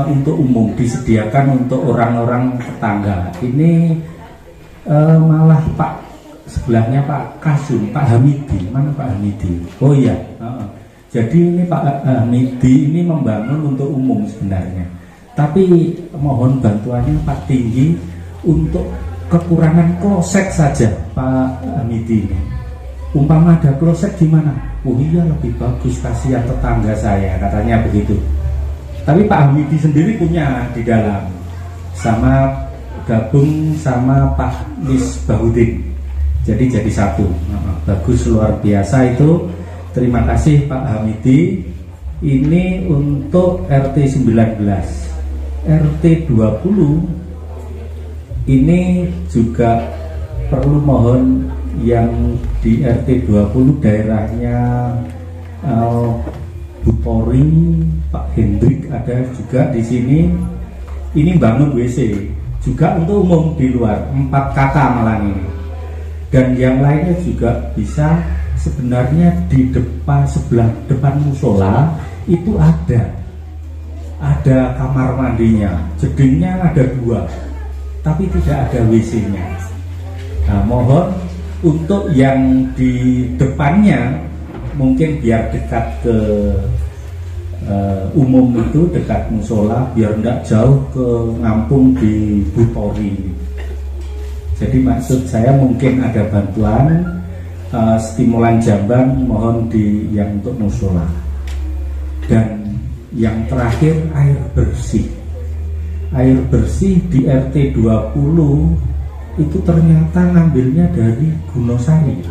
untuk umum, disediakan untuk orang-orang tetangga. Ini malah Pak sebelahnya Pak Kasum, Pak Hamidi. Mana Pak Hamidi? Oh iya. Jadi ini Pak Hamidi ini membangun untuk umum sebenarnya. Tapi mohon bantuannya Pak Tinggi untuk kekurangan kloset saja Pak Hamidi ini. Umpama ada kloset gimana? Oh iya lebih bagus, kasihan tetangga saya, katanya begitu. Tapi Pak Hamidi sendiri punya di dalam, sama gabung sama Pak Misbahudin. Jadi satu. Bagus luar biasa itu. Terima kasih Pak Hamidi. Ini untuk RT 19. RT 20 ini juga perlu mohon yang di RT 20 daerahnya Butori, Pak Hendrik ada juga di sini. Ini bangun WC juga untuk umum di luar, 4 kakak malah ini. Dan yang lainnya juga bisa. Sebenarnya di sebelah depan musola itu ada kamar mandinya, jedingnya ada 2, tapi tidak ada WC-nya. Nah, mohon untuk yang di depannya mungkin biar dekat ke umum itu, dekat musola, biar tidak jauh ke ngampung di Butori. Jadi maksud saya mungkin ada bantuan stimulan jamban, mohon di yang untuk musola. Dan yang terakhir air bersih. Air bersih di RT 20 itu ternyata ngambilnya dari Gunosari.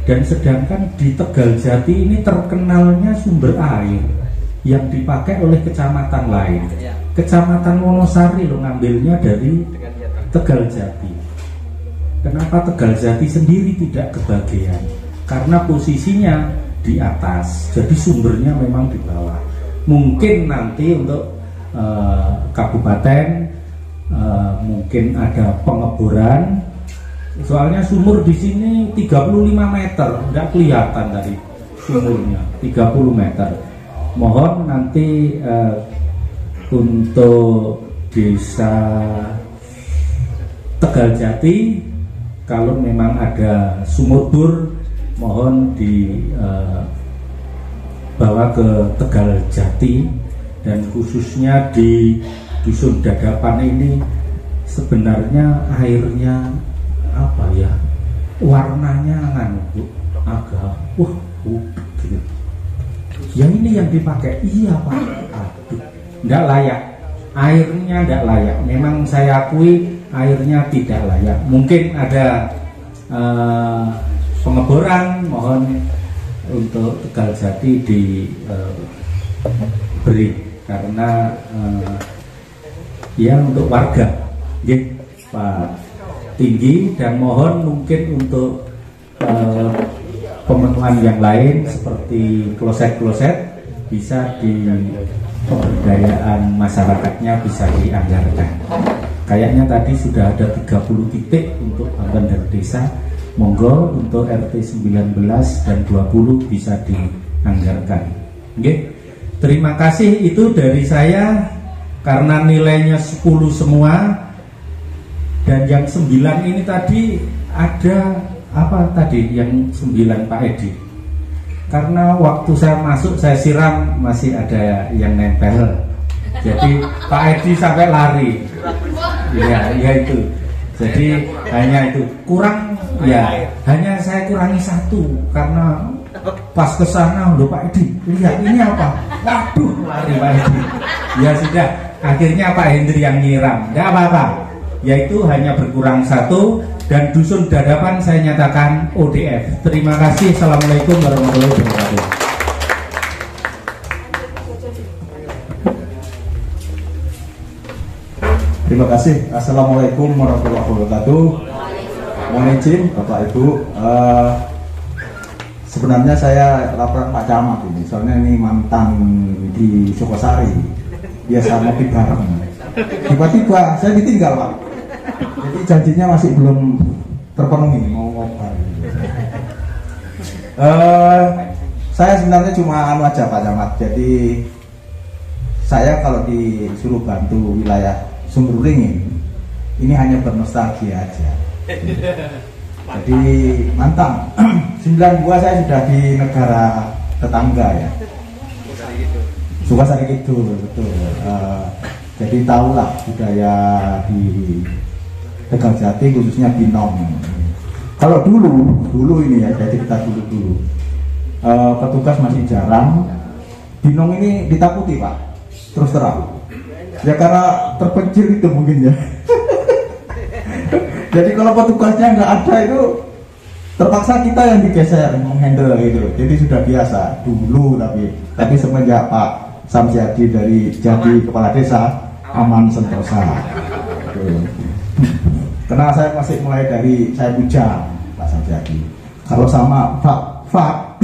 Dan sedangkan di Tegaljati ini terkenalnya sumber air yang dipakai oleh kecamatan lain. Kecamatan Wonosari lo ngambilnya dari Tegaljati. Kenapa Tegaljati sendiri tidak kebagian? Karena posisinya di atas, jadi sumbernya memang di bawah. Mungkin nanti untuk kabupaten mungkin ada pengeboran. Soalnya sumur di sini 35 meter, tidak kelihatan tadi sumurnya 30 meter. Mohon nanti untuk desa Tegaljati kalau memang ada sumur bor mohon dibawa ke Tegal Jati, dan khususnya di Dusun Dadapan ini sebenarnya airnya apa ya, warnanya agak gitu. Yang ini yang dipakai, iya Pak, aduh, tidak layak, airnya tidak layak. Memang saya akui airnya tidak layak. Mungkin ada pengeboran, mohon untuk Tegal Jati diberi, karena ya untuk warga, Pak Tinggi, dan mohon mungkin untuk pemenuhan yang lain seperti kloset-kloset bisa di pemberdayaan masyarakatnya bisa dianggarkan. Kayaknya tadi sudah ada 30 titik untuk bantuan dari desa. Monggo untuk RT 19 dan 20 bisa dianggarkan. Oke. Terima kasih, itu dari saya karena nilainya 10 semua. Dan yang 9 ini tadi ada apa tadi yang 9 Pak Edi, karena waktu saya masuk saya siram masih ada yang nempel, jadi Pak Edi sampai lari ya itu, jadi hanya itu kurang ya, hanya saya kurangi 1 karena pas ke sana loh Pak Edi lihat ini apa, waduh lari Pak Edi, ya sudah akhirnya Pak Hendri yang nyiram, tidak apa-apa, yaitu hanya berkurang 1. Dan Dusun Dadapan saya nyatakan ODF. Terima kasih. Assalamualaikum warahmatullahi wabarakatuh. Terima kasih. Assalamualaikum warahmatullahi wabarakatuh. Mohon izin Bapak Ibu, sebenarnya saya laporan Pak Camat ini, soalnya ini mantan di Sukosari, biasa ngopi bareng. Tiba-tiba saya ditinggal Pak. Jadi janjinya masih belum terpenuhi mau ngobrol. Saya sebenarnya cuma aja Pak Camat. Jadi saya kalau disuruh bantu wilayah Sumberwringin ini hanya bernostalgia aja. Jadi mantap. 92 saya sudah di negara tetangga ya. Sukasari Kidul, betul. Jadi tahulah budaya di Tegal Jati, khususnya Binong. Kalau dulu ini ya, jadi kita dulu petugas masih jarang. Binong ini ditakuti Pak, terus terang. Ya karena terpencil itu mungkin ya. Jadi kalau petugasnya nggak ada itu terpaksa kita yang digeser menghandle gitu. Jadi sudah biasa dulu, tapi semenjak Pak Samsiadi dari jadi kepala desa aman sentosa. Karena saya masih mulai dari saya bujang Pak Samsiadi. Kalau sama Pak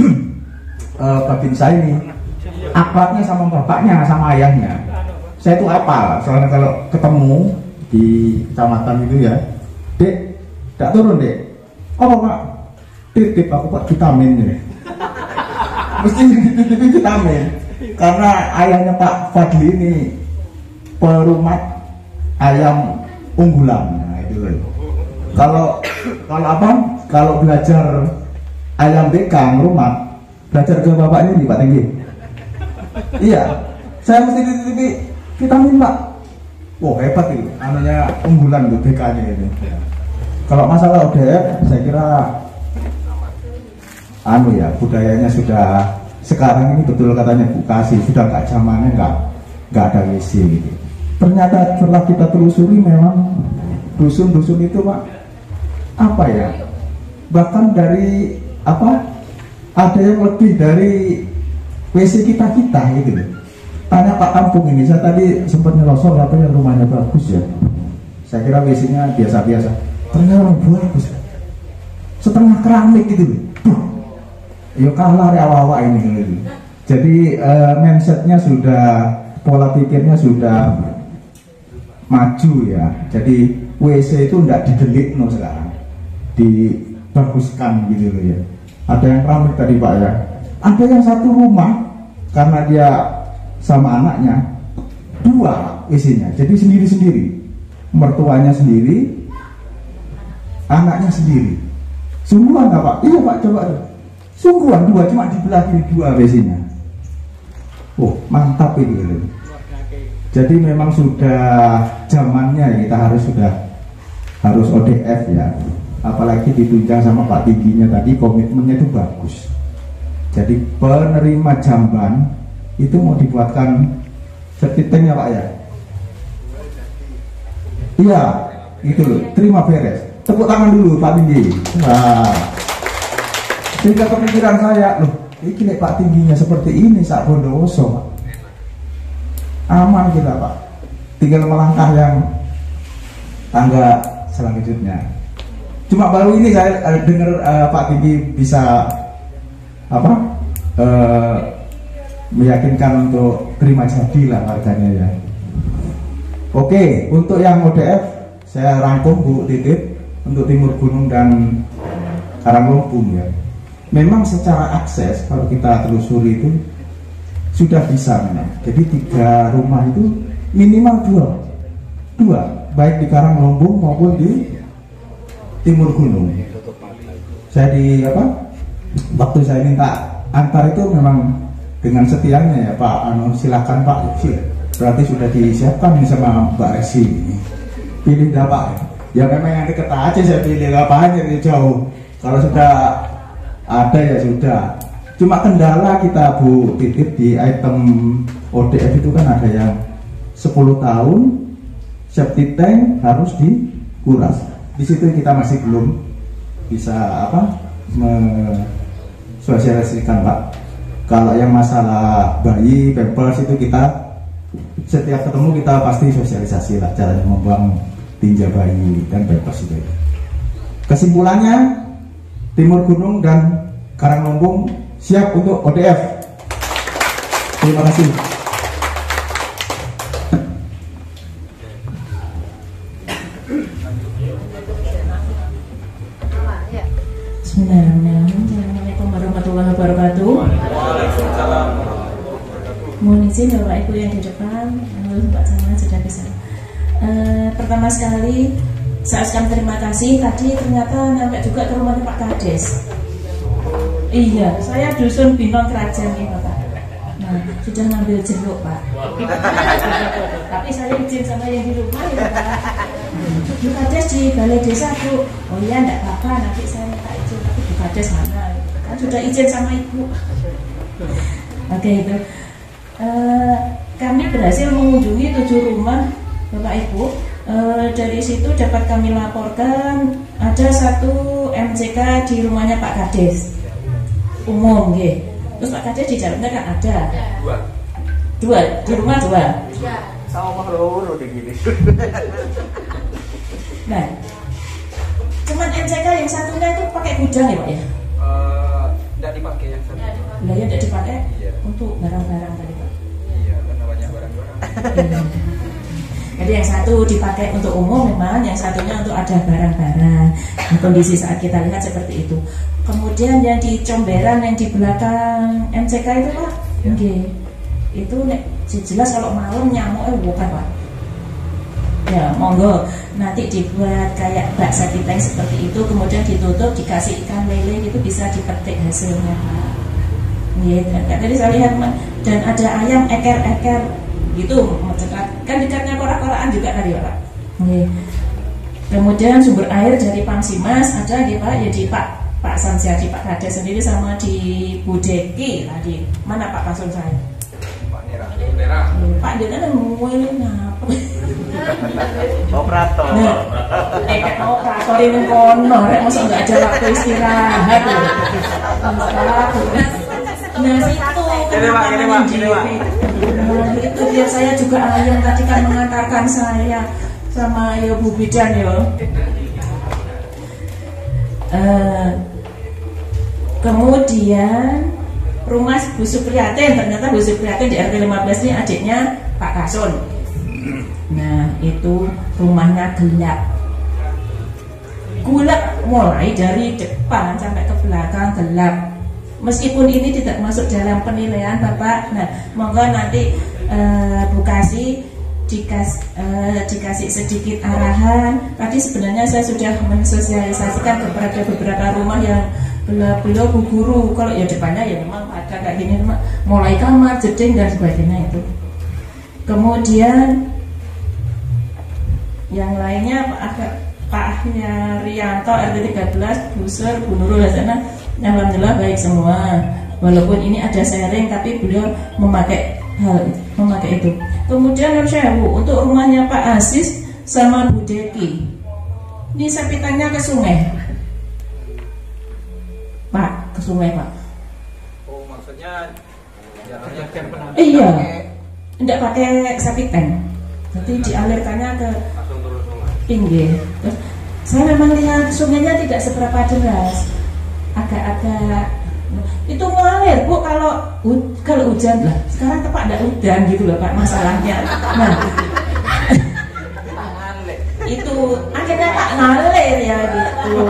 Babin saya ini akrabnya sama bapaknya sama ayahnya. Saya itu apal, soalnya kalau ketemu di kecamatan itu ya, Dek, tidak turun Dek. Oh Pak, titip aku Pak vitamin ini. Mesti dititipin vitamin. Karena ayahnya Pak Fadli ini perumat ayam unggulan. Nah, itu. Kalau belajar ayam bekang rumah, belajar ke bapaknya nih Pak Tinggi. Iya, saya mesti dititipi vitamin Pak. Wah hebat itu, namanya unggulan tuh BK-nya itu. Kalau masalah ODF, saya kira budayanya sudah sekarang ini betul katanya Bu Kasih, sudah nggak zamannya nggak ada WC gitu. Ternyata setelah kita telusuri memang dusun-dusun itu Pak, bahkan dari ada yang lebih dari WC kita gitu. Tanya Pak Kampung ini, saya tadi sempat nyelosor katanya rumahnya bagus ya. Saya kira WC-nya biasa-biasa. Ternyata orang bagus. Setengah keramik gitu. Ya kalah awal-awal ini. Jadi mindsetnya sudah, pola pikirnya sudah maju ya. Jadi WC itu tidak didelit sekarang, dibaguskan gitu loh ya. Ada yang keramik tadi Pak ya. Ada yang satu rumah karena dia sama anaknya 2 WC-nya, jadi sendiri-sendiri, mertuanya sendiri, anaknya sendiri. Sungguhan nggak Pak? Iya Pak, coba tuh. Sungguhan 2, cuma dibelah ini 2 WC-nya. Oh mantap ini. Jadi memang sudah zamannya kita harus ODF ya. Apalagi ditunjang sama Pak Tingginya tadi, komitmennya itu bagus. Jadi penerima jamban itu mau dibuatkan septic tank ya Pak ya. Iya, gitu loh, terima beres. Tepuk tangan dulu Pak Tinggi. Wah. Sehingga kepikiran saya, loh, ini Pak Tingginya seperti ini saat Bondowoso Pak. Aman kita Pak. Tinggal melangkah yang tangga selanjutnya. Cuma baru ini saya dengar Pak Tinggi bisa meyakinkan untuk terima jadi lah harganya ya. Oke, untuk yang ODF saya rangkum Bu Titit untuk Timur Gunung dan Karanglombung ya. Memang secara akses kalau kita telusuri itu sudah bisa memang. Jadi 3 rumah itu minimal 2 baik di Karanglombung maupun di Timur Gunung. Saya waktu saya minta antar itu memang dengan setianya ya Pak, silakan Pak, berarti sudah disiapkan sama Mbak Resi. Pilih dah Pak. Ya memang yang dekat aja saya pilih, apa aja jauh. Kalau sudah ada ya sudah. Cuma kendala kita Bu Titit di item ODF itu kan ada yang 10 tahun septic tank harus dikuras. Di situ kita masih belum bisa sosialisasikan Pak. Kalau yang masalah bayi, pampers itu kita setiap ketemu kita pasti sosialisasi lah cara membuang tinja bayi dan pampers itu. Kesimpulannya Timur Gunung dan Karanglombung siap untuk ODF. Terima kasih. Bismillahirrahmanirrahim. Assalamualaikum warahmatullahi wabarakatuh. Waalaikumsalam. Mohon izin Bapak Ibu yang di depan, Mbak Camat sudah bisa. Pertama sekali saya ucapkan terima kasih. Tadi ternyata nyampe juga ke rumahnya Pak Kades. Iya, saya dusun Binong Kerajaan nih Bapak. Nah, sudah ngambil jeruk Pak. Tapi saya izin sama yang di rumah ya Pak. Bu Kades di balai desa Bu. Oh iya, enggak apa-apa, nanti saya minta izin. Tapi Bu Kades mana? Kan sudah izin sama Ibu. Oke itu. Kami berhasil mengunjungi 7 rumah Bapak Ibu. Dari situ dapat kami laporkan ada 1 MCK di rumahnya Pak Kades umum, gitu. Terus Pak Kades di dalamnya kan ada 2 di rumah 2. Sama loro begini. Nah, cuman MCK yang satunya itu pakai gudang ya Pak ya? Tidak dipakai yang satu. Lah ya tidak dipakai untuk barang-barang tadi Pak. Iya, karena banyak barang-barang. Jadi yang satu dipakai untuk umum memang, yang satunya untuk ada barang-barang. Nah, kondisi saat kita lihat seperti itu. Kemudian yang di Comberan yang di belakang MCK itu Pak, itu jelas kalau malam nyamuknya bukan Pak. Ya monggo nanti dibuat kayak bak septic tank seperti itu, kemudian ditutup dikasih ikan lele itu bisa dipetik hasilnya Pak. Tadi saya lihat dan ada ayam eker-eker gitu, kan dekatnya korak-korakan juga tadi Pak. Kemudian sumber air dari Pamsimas ada gitu Pak, ya di Pak Samsiadi Pak Kades sendiri sama di Budeki tadi. Mana Pak Pasun saya? Pak Nera. Pak Nera ngomongin apa? Operator. Operator ini kono, masa nggak ada waktu istirahat loh. Nah situ itu biar saya juga yang tadi kan mengantarkan saya sama ya Bu Bidan ya. Kemudian rumah Bu Supriyatin, ternyata Bu Supriyatin di RT 15 ini adiknya Pak Kasun. Nah itu rumahnya gelap mulai dari depan sampai ke belakang gelap. Meskipun ini tidak masuk dalam penilaian Bapak. Nah monggo nanti Bu Kasih dikasih sedikit arahan. Tadi sebenarnya saya sudah mensosialisasikan kepada beberapa rumah yang beliau Bu Guru, kalau ya depannya ya memang ada kayak gini, mulai kamar, jeding dan sebagainya itu. Kemudian yang lainnya Pak Rianto RT 13 Busur Bu Nurul Hasanah, alhamdulillah baik semua. Walaupun ini ada sharing tapi beliau memakai itu. Kemudian untuk rumahnya Pak Aziz sama Bu Deki, ini sapitannya ke sungai. Pak, ke sungai Pak. Oh, maksudnya jalannya iya, tidak pakai sapitan, jadi dialirkannya ke pinggir. Terus saya memang lihat sungainya tidak seberapa deras, agak-agak itu mengalir Bu kalau hujan lah. Sekarang tepat ada hujan gitu loh Pak masalahnya. Nah, itu akhirnya Pak ngalir ya gitu.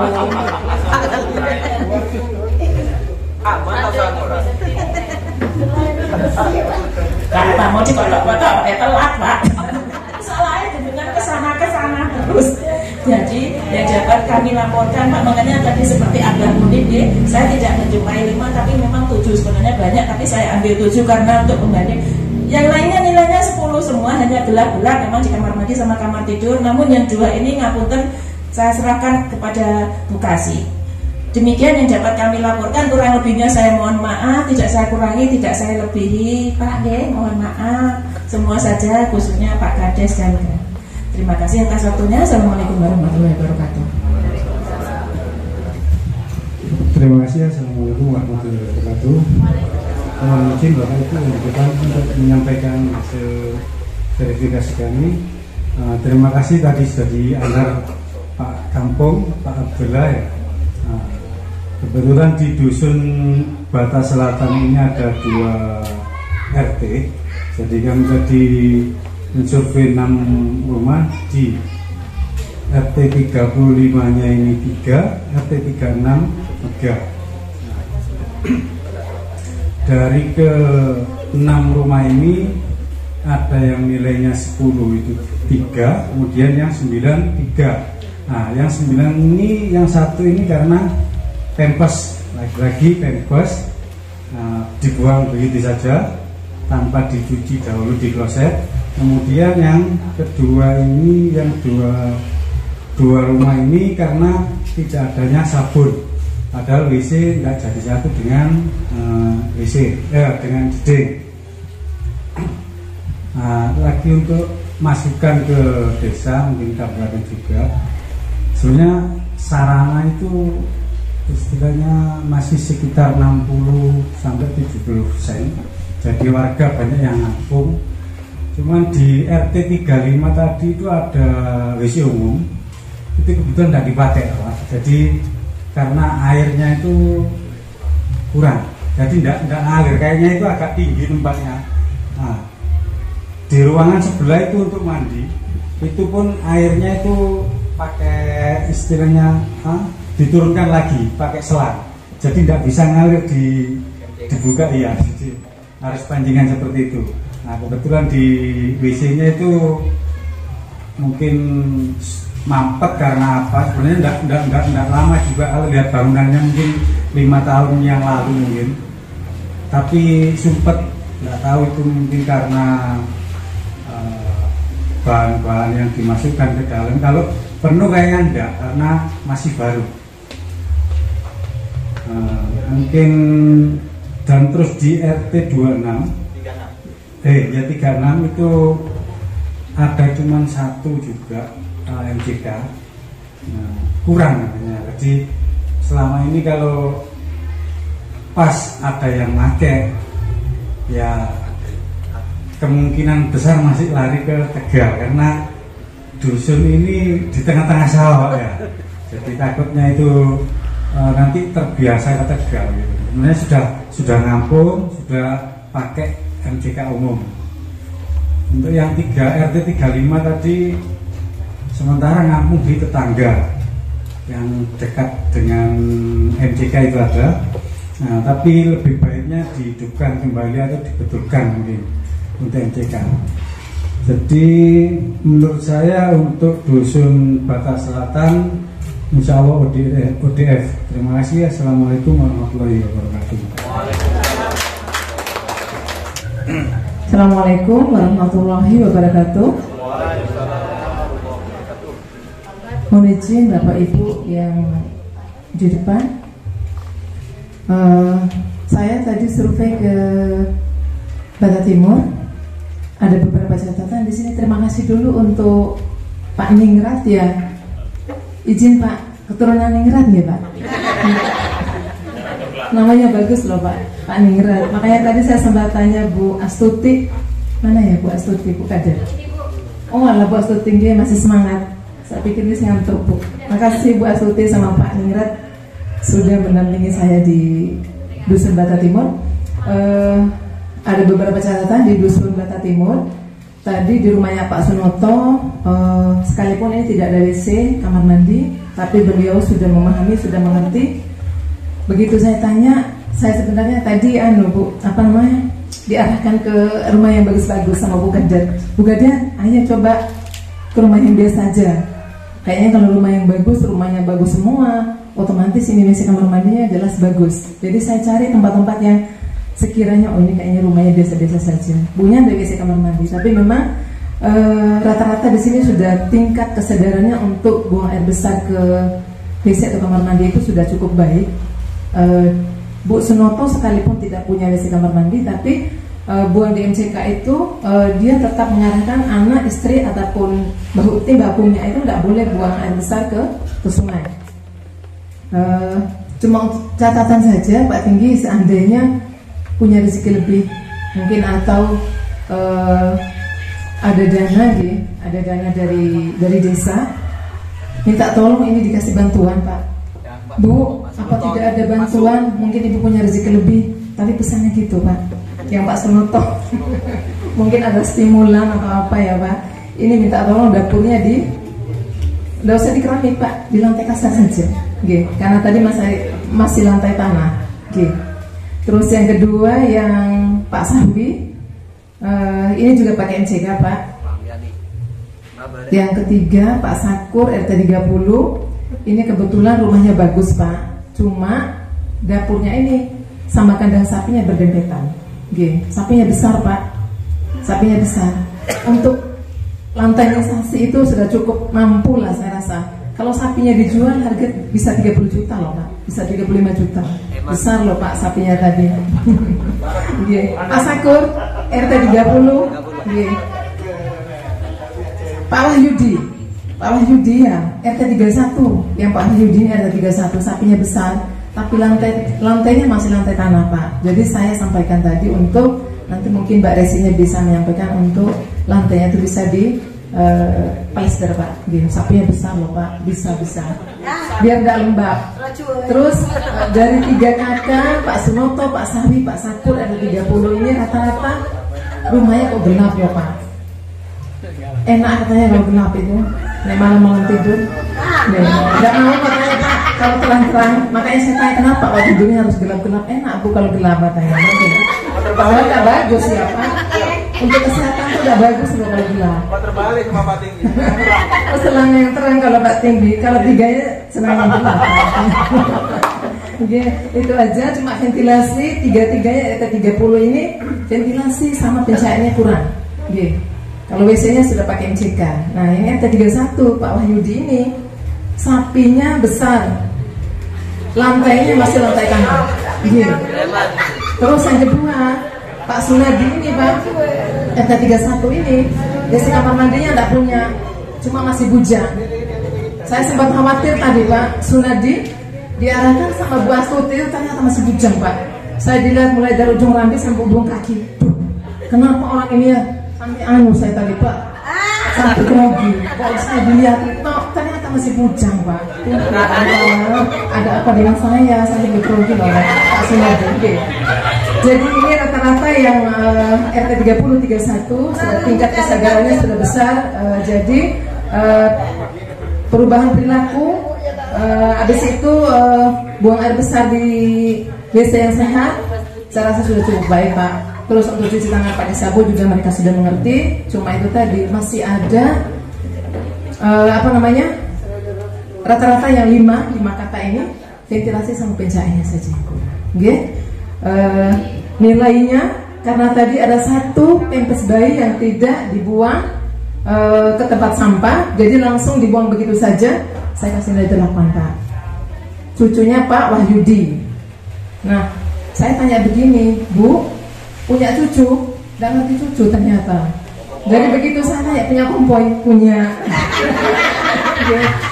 Pak mau dikolok-kolok pakai telat Pak. Soalnya dengan kesana terus. Jadi yang dapat kami laporkan Pak, makanya tadi seperti Abah Munib, saya tidak menjumpai 5 tapi memang 7 sebenarnya banyak, tapi saya ambil 7 karena untuk pembanding. Yang lainnya nilainya 10 semua, hanya gelap-gelap memang di kamar mandi sama kamar tidur. Namun yang 2 ini ngapunten saya serahkan kepada Bu Kasih. Demikian yang dapat kami laporkan, kurang lebihnya saya mohon maaf, tidak saya kurangi, tidak saya lebihi Pak, mohon maaf. Semua saja khususnya Pak Kades dan terima kasih atas waktunya. Assalamualaikum warahmatullahi wabarakatuh. Terima kasih. Assalamualaikum warahmatullahi wabarakatuh. Mohon izin Bapak Ibu yang depan untuk menyampaikan hasil verifikasi kami. Terima kasih tadi sudah diantar Pak Kampung, Pak Abdullah ya. Kebetulan di dusun Bata Selatan ini ada 2 RT, jadi kami tadi mensurvei 6 rumah. Di RT 35 nya ini 3, RT 36 3. Dari ke 6 rumah ini ada yang nilainya 10 itu 3, kemudian yang 9 3. Nah yang 9 ini, yang 1 ini karena pempes, lagi-lagi pempes dibuang begitu saja tanpa dicuci dahulu di kloset. Kemudian yang kedua ini, yang dua rumah ini karena tidak adanya sabun, padahal WC tidak jadi satu dengan dengan jeding. Lagi untuk masukan ke desa, mungkin kabupaten juga, sebenarnya sarana itu istilahnya masih sekitar 60-70%. Jadi warga banyak yang ngampung. Cuman di RT 35 tadi itu ada WC umum, itu kebetulan tidak dipakai Pak. Jadi karena airnya itu kurang, jadi tidak ngalir, kayaknya itu agak tinggi tempatnya. Nah, di ruangan sebelah itu untuk mandi, itu pun airnya itu pakai istilahnya diturunkan lagi pakai selang, jadi tidak bisa ngalir dibuka ya, jadi harus pancingan seperti itu. Nah kebetulan di WC-nya itu mungkin mampet karena apa? Sebenarnya enggak lama juga, kalau lihat bangunannya mungkin 5 tahun yang lalu mungkin, tapi sumpet, nggak tahu itu mungkin karena bahan-bahan yang dimasukkan ke dalam. Kalau penuh kayaknya enggak, karena masih baru. Mungkin. Dan terus di RT 26 ya 36 itu ada cuman 1 juga MCK, kurang namanya. Jadi selama ini kalau pas ada yang pakai ya kemungkinan besar masih lari ke Tegal, karena dusun ini di tengah-tengah sawah ya, jadi takutnya itu nanti terbiasa ke Tegal gitu. Sebenarnya sudah ngampung, sudah pakai MCK umum. Untuk yang 3 RT 35 tadi sementara ngampung di tetangga yang dekat dengan MCK itu ada. Nah, tapi lebih baiknya dihidupkan kembali atau dibetulkan mungkin untuk MCK. Jadi menurut saya untuk dusun Batas Selatan insya Allah ODF. Terima kasih. Assalamualaikum warahmatullahi wabarakatuh. Assalamualaikum warahmatullahi wabarakatuh. Mohon izin Bapak Ibu yang di depan, saya tadi survei ke Bata Timur, ada beberapa catatan di sini. Terima kasih dulu untuk Pak Ningrat ya. Izin Pak, keturunan Ningrat ya Pak. Namanya bagus loh Pak Ningrat. Makanya tadi saya sempat tanya Bu Astuti, mana ya Bu Astuti, Bu Kader. Oh alah Bu Astuti, dia masih semangat. Saya pikir dia ngantuk Bu. Makasih Bu Astuti sama Pak Ningrat sudah mendampingi saya di Dusun Bata Timur. Ada beberapa catatan di Dusun Bata Timur. Tadi di rumahnya Pak Sunoto, sekalipun ini tidak ada WC, kamar mandi, tapi beliau sudah memahami, sudah mengerti. Begitu saya tanya, saya sebenarnya tadi Bu, apa namanya, diarahkan ke rumah yang bagus-bagus sama Bu Gadat. Bu Gadat, ayo coba ke rumah yang biasa aja. Kayaknya kalau rumah yang bagus, rumahnya bagus semua, otomatis ini WC kamar mandinya jelas bagus. Jadi saya cari tempat-tempat yang sekiranya oh ini kayaknya rumahnya biasa-biasa saja. Punya ada WC kamar mandi, tapi memang rata-rata di sini sudah tingkat kesadarannya untuk buang air besar ke WC atau kamar mandi itu sudah cukup baik. Bu Sunoto sekalipun tidak punya WC kamar mandi, tapi buang di MCK itu dia tetap mengarahkan anak, istri ataupun bahunya itu tidak boleh buang air besar ke sungai. Cuma catatan saja Pak Tinggi, seandainya punya rezeki lebih mungkin atau ada dana dari desa, minta tolong ini dikasih bantuan Pak. Bu, apa tidak ada bantuan? Mungkin Ibu punya rezeki lebih, tapi pesannya gitu Pak, yang Pak Sunoto mungkin ada stimulan atau apa ya Pak. Ini minta tolong dapurnya nggak usah di keramik Pak, di lantai kasar saja, karena tadi masih lantai tanah. Terus yang kedua yang Pak Sahbi, ini juga pakai MCK Pak. Yang ketiga Pak Sakur RT 30, ini kebetulan rumahnya bagus Pak, cuma dapurnya ini sama kandang sapinya berdempetan. Sapinya besar Pak, sapinya besar. Untuk lantainisasi itu sudah cukup mampu lah saya rasa. Kalau sapinya dijual harga bisa 30 juta loh Pak, bisa 35 juta. Besar loh Pak sapinya tadi. Pak Sakur RT 30. Pak Wahyudi ya RT 31. Yang Pak Wahyudi ini RT 31, sapinya besar, tapi lantainya masih lantai tanah Pak. Jadi saya sampaikan tadi untuk nanti mungkin Mbak Resinya bisa menyampaikan untuk lantainya itu bisa di palister Pak. Sapinya besar loh Pak, bisa biar nggak lembab. Terus dari 3 kakak Pak Sunoto, Pak Sahwi, Pak Sakur ada 30 ini rata-rata rumahnya kok gelap ya Pak. Enak katanya kalau gelap itu, malam tidur nggak mau katanya Pak kalau terang-terang. Makanya saya tanya kenapa waktu tidurnya harus gelap-gelap. Enak Bu kalau gelap katanya. Bahwa nggak bagus ya Pak, untuk kesehatan itu nggak bagus loh kalau gelap. Terbalik sama Pak Tinggi. Senang yang terang kalau Pak Tinggi, kalau tiganya senang yang gelap. Itu aja, cuma ventilasi 3-3-nya RT 30 ini ventilasi sama pencahayaannya kurang. Kalau WC-nya sudah pakai MCK. Nah ini RT 31 Pak Wahyudi ini sapinya besar, lantainya masih lantai tanah. Terus yang kedua Pak Sunadi ini Pak RT 31 ini WC kamar mandinya tidak punya, cuma masih bujang. Saya sempat khawatir tadi Pak Sunadi diarahkan sama Bu Astuti itu ternyata masih bujang Pak. Saya dilihat mulai dari ujung rambut sampai ujung kaki. Kenapa orang ini ya sampai saya tadi Pak, sampai grogi. Kok saya dilihat itu ternyata masih bujang Pak. Ada apa dengan saya grogi loh Pak Sunadi. Jadi ini rata-rata yang RT 30 31 sudah tingkat kesadarannya sudah besar. Jadi perubahan perilaku, habis itu buang air besar di WC yang sehat, saya rasa sudah cukup baik Pak. Terus untuk cuci tangan pakai sabun juga mereka sudah mengerti. Cuma itu tadi masih ada rata-rata yang 5 kata ini ventilasi sama pencairnya saja. Nilainya karena tadi ada 1 pampers bayi yang tidak dibuang ke tempat sampah, jadi langsung dibuang begitu saja. Saya kasih nilai 8, Pak. Cucunya Pak Wahyudi. Nah, saya tanya begini, Bu, punya cucu? Nggak ngerti cucu ternyata. Jadi begitu saya tanya, punya kompoi? Punya.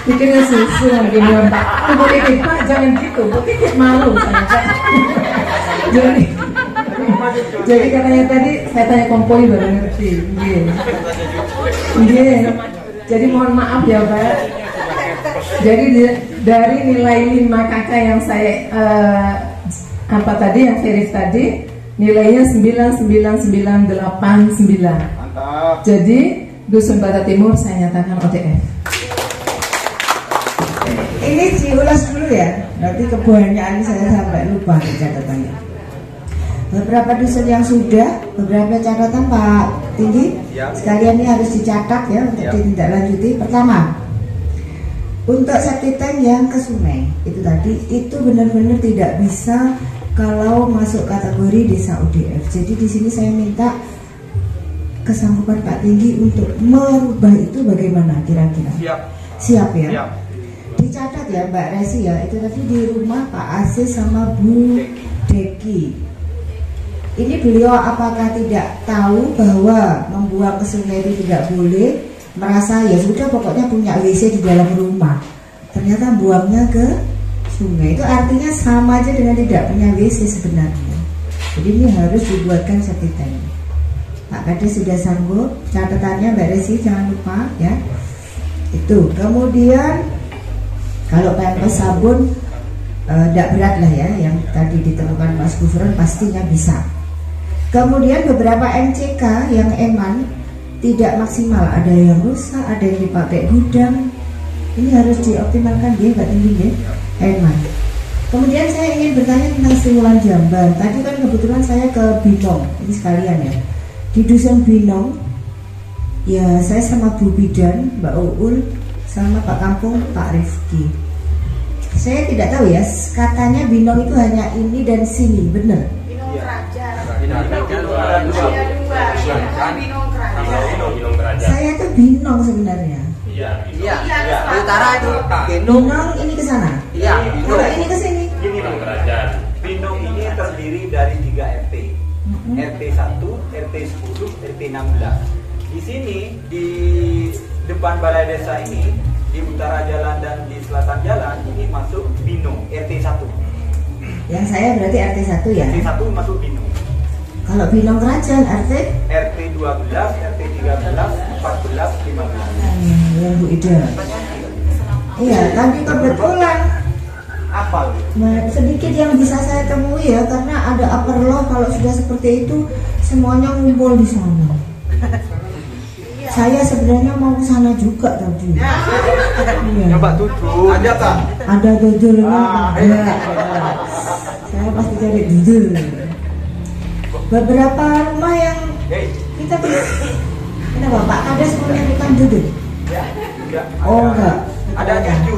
Pikirnya susu mungkin ya Pak. Bu Titik, Pak jangan gitu, Bu Titik malu saya Pak. Jadi katanya tadi saya tanya kompoi baru ngerti. Jadi mohon maaf ya Pak. Jadi dari nilai 5 kakak yang saya yang verif tadi, nilainya 99989. Jadi Dusun Bata Timur saya nyatakan OTF. Ini diulas dulu ya, nanti kebanyakan saya sampai lupa catatannya. Beberapa dusun yang sudah, beberapa catatan Pak Tinggi, sekalian ini harus dicatat ya untuk ditindaklanjuti. Pertama, untuk septic tank yang ke sungai itu tadi, itu benar-benar tidak bisa kalau masuk kategori desa ODF. Jadi di sini saya minta kesanggupan Pak Tinggi untuk merubah itu bagaimana kira-kira? Siap ya? Siap. Dicatat ya Mbak Resi ya, itu tadi di rumah Pak Aziz sama Bu Deki. Ini beliau apakah tidak tahu bahwa membuang ke sungai itu tidak boleh? Merasa ya sudah pokoknya punya WC di dalam rumah, ternyata buangnya ke sungai. Itu artinya sama aja dengan tidak punya WC sebenarnya. Jadi ini harus dibuatkan septic tank. Pak Kades sudah sanggup, catatannya Mbak Resi jangan lupa ya. Itu kemudian kalau pampers sabun tidak berat lah ya, yang tadi ditemukan Mas Gufron pastinya bisa. Kemudian beberapa MCK yang eman tidak maksimal, ada yang rusak, ada yang dipakai gudang. Ini harus dioptimalkan dia Mbak Tinggi ya, eman. Kemudian saya ingin bertanya tentang stimulan jamban. Tadi kan kebetulan saya ke Binong, ini sekalian ya. Di Dusun Binong, ya saya sama Bu Bidan, Mbak Uul, sama Pak Kampung, Pak Rifki. Saya tidak tahu ya, katanya Binong itu hanya ini dan sini, benar? Binong Kerajaan. Saya tuh Binong sebenarnya. Iya. Utara itu Binong ini ke sana. Iya. Kalau ini ke sini. Binong Kerajaan. Binong ini terdiri dari 3 RT. RT 1, RT 10, RT 16. Di sini di depan balai desa ini, di utara jalan dan di selatan jalan ini masuk Binong RT 1. Yang saya berarti RT 1 ya. RT 1 masuk Binong. Kalau Binong Kerajaan RT 12, RT 13, 14, 15. Ya Bu Ida. Iya, tadi kebetulan apa? Sedikit yang bisa saya temui ya, karena ada upper law kalau sudah seperti itu semuanya ngumpul di sana. Saya sebenarnya mau ke sana juga tadi. Iya. Coba tutup. Ada tak? Ada judulnya. Saya pasti cari judul. Beberapa rumah yang kita kenapa Pak Kades menyanyikan judul? Oh enggak. Ada cucu.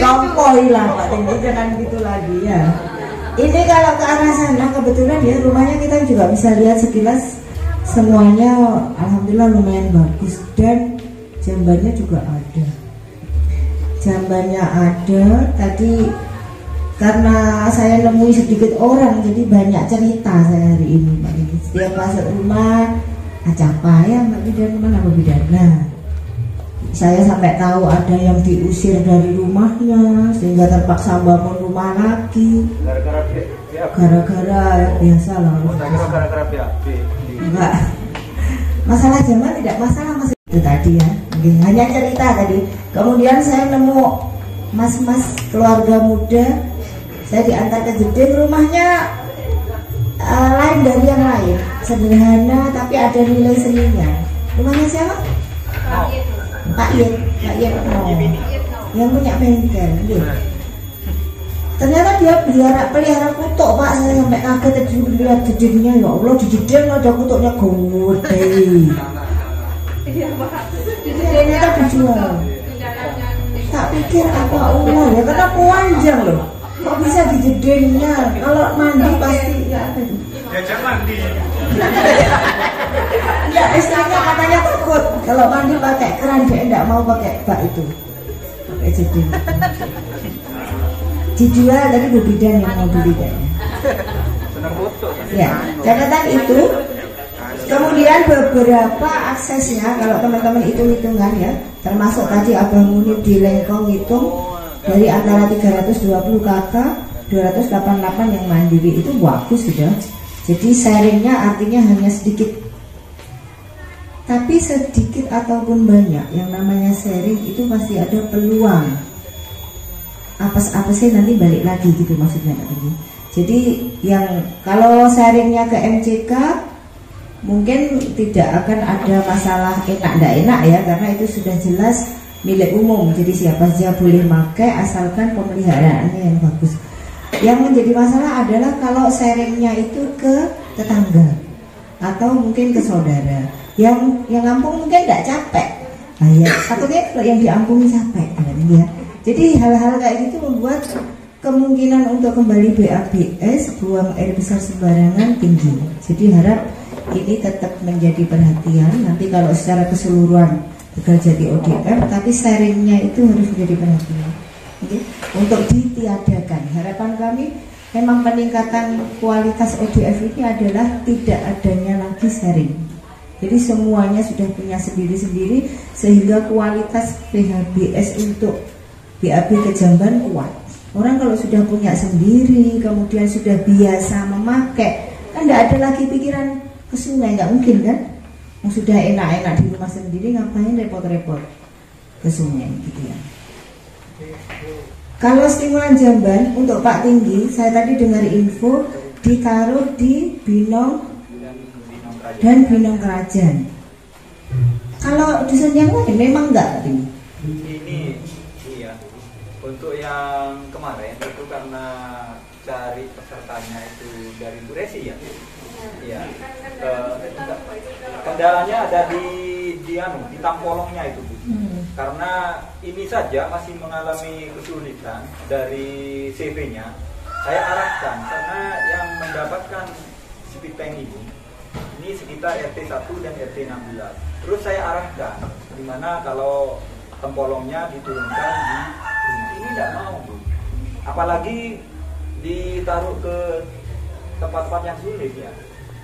Kompoi lah Pak Tinggi, jangan gitu lagi ya. Ini kalau ke arah sana kebetulan ya rumahnya kita juga bisa lihat sekilas. Semuanya alhamdulillah lumayan bagus dan jambannya juga ada. Jambannya ada. Tadi karena saya nemui sedikit orang jadi banyak cerita saya hari ini Pak Tinggi. Setiap masuk rumah apa ya Mbak Bidan, mana Mbak Bidan? Nah, saya sampai tahu ada yang diusir dari rumahnya sehingga terpaksa bangun rumah lagi. Gara-gara biasa lah. Gara-gara BAB. Enggak. Masalah zaman tidak masalah Mas itu tadi ya. Hanya cerita tadi. Kemudian saya nemu mas-mas keluarga muda. Saya diantar ke Jeding, rumahnya lain dari yang lain. Sederhana tapi ada nilai seninya. Rumahnya siapa? Pak Yet. Oh. Yang punya bengkel. Ternyata di dia pelihara kutuk Pak, saya sampai kaget tadi lihat jedingnya, ya Allah di jeding ada kutuknya gede. Iya Pak. Jedingnya kan dijual. Tak pikir apa Allah ya, karena panjang loh. Kok bisa di jedingnya? Kalau mandi pasti ya apa itu? Diajak mandi. Ya istrinya katanya takut kalau mandi pakai keran, dia enggak mau pakai bak itu, pakai jeding. Dijual tadi Bu Bidan yang mau beli kayaknya. Ya, catatan itu. Kemudian beberapa aksesnya, kalau teman-teman hitung-hitungan ya, termasuk tadi Abang Munib di Lengkong hitung dari antara 320 KK 288 yang mandiri itu bagus sudah. Jadi sharingnya artinya hanya sedikit. Tapi sedikit ataupun banyak, yang namanya sharing itu pasti ada peluang. Apes-apesnya nanti balik lagi gitu maksudnya Kak Tinggi. Jadi yang kalau sharingnya ke MCK mungkin tidak akan ada masalah enak-tidak enak ya, karena itu sudah jelas milik umum. Jadi siapa saja boleh pakai asalkan pemeliharaannya yang bagus. Yang menjadi masalah adalah kalau sharingnya itu ke tetangga atau mungkin ke saudara. Yang ngampung mungkin tidak capek, ya, atau kalau yang diampuni capek ya. Jadi hal-hal kayak gitu membuat kemungkinan untuk kembali BABS, buang air besar sembarangan, tinggi. Jadi harap ini tetap menjadi perhatian. Nanti kalau secara keseluruhan bakal jadi ODF, tapi sharingnya itu harus menjadi perhatian. Oke? Untuk ditiadakan. Harapan kami memang peningkatan kualitas ODF ini adalah tidak adanya lagi sharing. Jadi semuanya sudah punya sendiri-sendiri sehingga kualitas PHBS untuk BAB Kejamban kuat. Orang kalau sudah punya sendiri, kemudian sudah biasa memakai, kan tidak ada lagi pikiran ke sungai, nggak mungkin kan? Yang sudah enak-enak di rumah sendiri, ngapain repot-repot ke sungai gitu ya. Kalau stimulan jamban untuk Pak Tinggi, saya tadi dengar info ditaruh di Binong dan Binong Kerajaan. Kalau dusun yang lain memang enggak Tinggi? Ini iya. Untuk yang kemarin itu karena cari pesertanya itu dari Bu Resi ya. Iya. Kendalanya ada di tampolongnya itu Bu. Karena ini saja masih mengalami kesulitan dari CV-nya. Saya arahkan karena yang mendapatkan speed tank ini sekitar RT 1 dan RT 16. Terus saya arahkan dimana kalau tempolongnya diturunkan di ini tidak mau Bu. Apalagi ditaruh ke tempat-tempat yang sulit ya.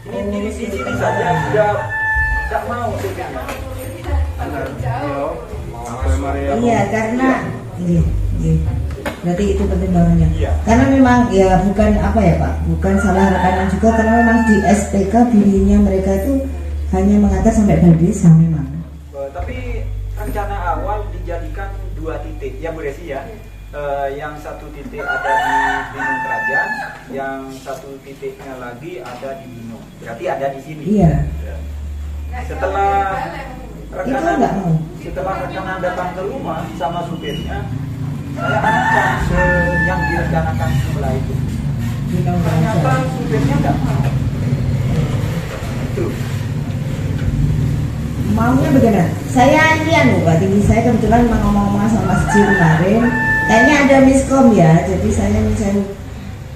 Ini di sini saja sudah tidak mau CV-nya. Iya karena berarti itu pertimbangannya. Karena memang ya bukan apa ya Pak, bukan salah rekanan juga, karena memang di STK dirinya mereka itu hanya mengantar sampai Baldesa memang. Tapi rencana awal dijadikan 2 titik ya Bu Desi ya. Yang 1 titik ada di Binong Kerajaan, yang 1 titiknya lagi ada di Binong. Berarti ada di sini. Iya. Setelah rekanan datang ke rumah sama supirnya, saya arahkan yang direncanakan sebelah itu. Ternyata supirnya nggak mau. Itu. Maunya bagaimana? Saya ini Pak Tinggi, saya kebetulan ngomong-ngomong sama Mas Jil kemarin. Kayaknya ada miskom ya, jadi saya mencari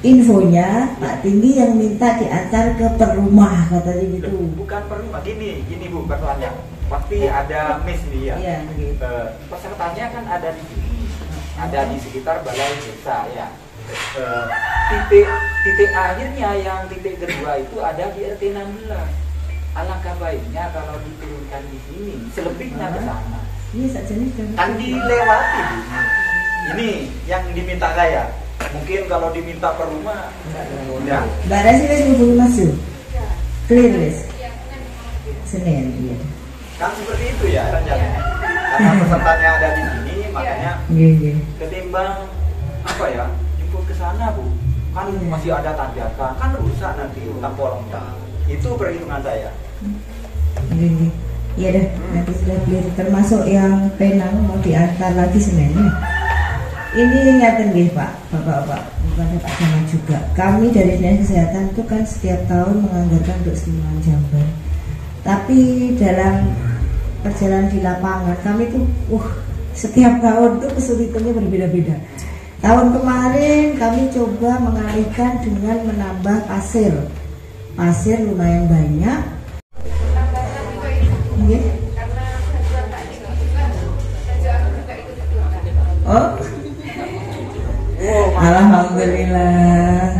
infonya Pak Tinggi yang minta diantar ke perumah katanya gitu. Bukan perumah, gini Bu persoalannya. Pasti ada miss nih ya. Iya, gitu. Pesertanya kan ada di sini, ada di sekitar balai desa ya. Titik akhirnya yang titik kedua itu ada di RT 16. Alangkah baiknya kalau diturunkan di sini, selebihnya ke sana. Iya, sajane kan dilewati Bu. Ini yang diminta saya. Mungkin kalau diminta per rumah enggak. Mbak Rasi wis hubungi masuk. Clear wis. Senin iya. Kan seperti itu ya rencananya. Karena pesertanya ada di sini, makanya ketimbang apa ya, jemput ke sana Bu. Kan masih ada tanjakan, kan rusak nanti tampolongnya. Itu perhitungan saya. Iya deh, nanti sudah clear. Termasuk yang penang mau diantar lagi Senin. Ini ingatkan nggih Pak, Bapak-bapak, bukan Pak Camat juga. Kami dari Dinas Kesehatan itu kan setiap tahun menganggarkan untuk Seniman Jamban. Tapi dalam perjalanan di lapangan kami tuh setiap tahun tuh kesulitannya berbeda-beda. Tahun kemarin kami coba mengalihkan dengan menambah pasir. Pasir lumayan banyak. Oh. Alhamdulillah.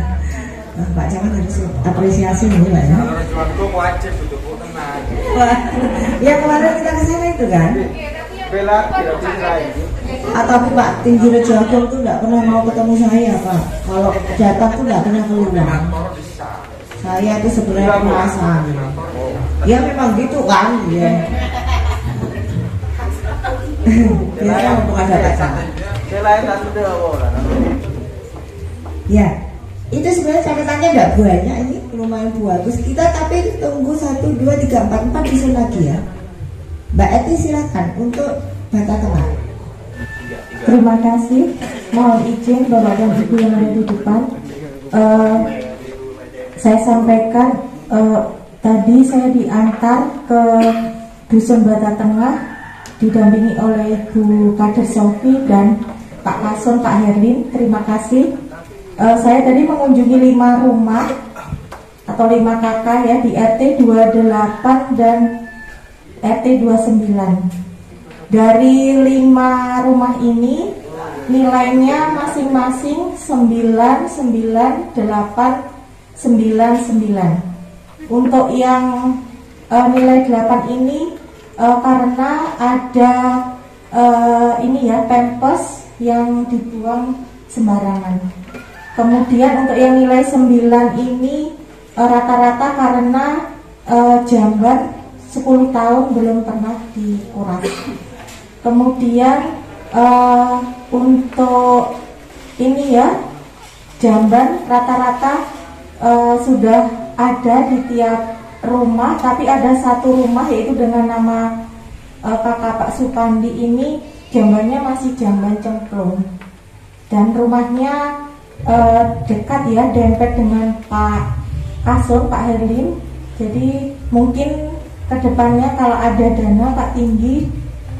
Pak Camat harus apresiasi nih Pak ya. Wajib untuk tenang. Ya kemarin kita ke sana itu kan. Bela Atau Pak Tinggi Rejo Agung tuh nggak pernah mau ketemu saya Pak. Kalau datang tuh nggak pernah keluar. Saya itu sebenarnya penasaran. Ya memang gitu kan ya. Biasa mumpung ada Pak Camat. Ya, itu sebenarnya catatannya nggak banyak, ini lumayan bagus. Kita tapi tunggu 1, 2, 3, 4 bisa lagi ya. Mbak Eti silakan untuk Bata Tengah. Terima kasih. Mohon izin Bapak dan Ibu yang ada di depan. Saya sampaikan tadi saya diantar ke Dusun Bata Tengah didampingi oleh Bu Kader Sofi dan Pak Kason, Pak Herlin. Terima kasih. Saya tadi mengunjungi 5 rumah atau 5 kakak ya di RT 28 dan RT 29. Dari 5 rumah ini nilainya masing-masing 9, 9, 8, 9, 9. Untuk yang nilai 8 ini karena ada ini ya Pampers yang dibuang sembarangan. Kemudian untuk yang nilai 9 ini rata-rata karena jamban 10 tahun belum pernah dikuras. Kemudian untuk ini ya jamban rata-rata sudah ada di tiap rumah, tapi ada satu rumah yaitu dengan nama kakak Pak Supandi ini jambannya masih jamban cemplung dan rumahnya dekat ya, dempet dengan Pak Kasur, Pak Herlin. Jadi mungkin kedepannya kalau ada dana Pak Tinggi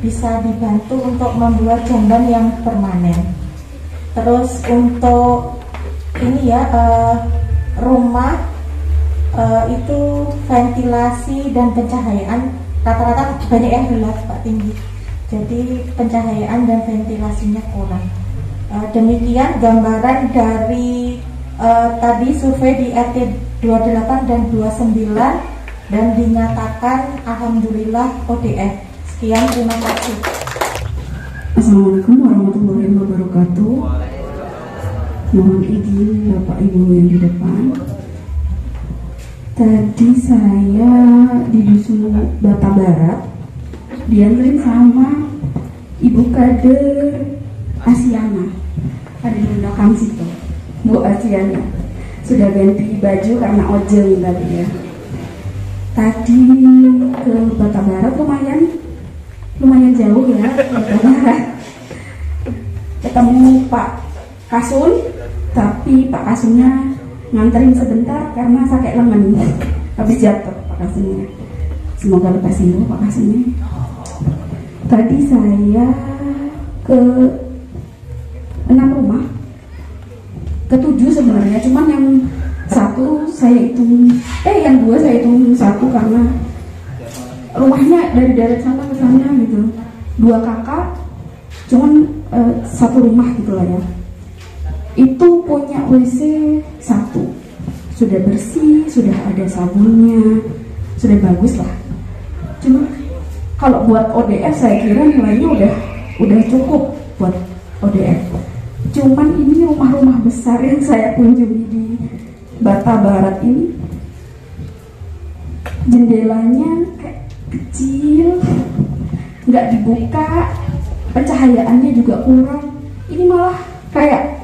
bisa dibantu untuk membuat jamban yang permanen. Terus untuk ini ya rumah itu ventilasi dan pencahayaan rata-rata banyak yang gelap Pak Tinggi. Jadi pencahayaan dan ventilasinya kurang. Demikian gambaran dari tadi survei di RT 28 dan 29 dan dinyatakan alhamdulillah ODF. Sekian, terima kasih. Assalamualaikum warahmatullahi wabarakatuh. Mohon izin Bapak Ibu yang di depan. Tadi saya di Dusun Bata Barat dianterin sama Ibu Kader Asiana, ada di belakang situ, Bu Asiana. Sudah ganti baju karena ojeng tadi ya. Tadi ke Bata Barat lumayan jauh ya, Bata Barat. Ketemu Pak Kasun, tapi Pak Kasunnya nganterin sebentar karena sakit lengan, habis jatuh Pak Kasunnya. Semoga lepas sembuh Pak Kasunnya. Tadi saya ke 6 rumah, ke-7 sebenarnya, cuman yang 1 saya hitung, yang 2 saya hitung 1 karena rumahnya dari daerah sana ke sana gitu. 2 kakak, cuman 1 rumah gitu lah ya. Itu punya WC 1, sudah bersih, sudah ada sabunnya, sudah bagus lah. Cuma kalau buat ODF saya kira nilainya udah cukup buat ODF. Cuman ini rumah-rumah besar yang saya kunjungi di Bata Barat ini, jendelanya kayak kecil, nggak dibuka, pencahayaannya juga kurang. Ini malah kayak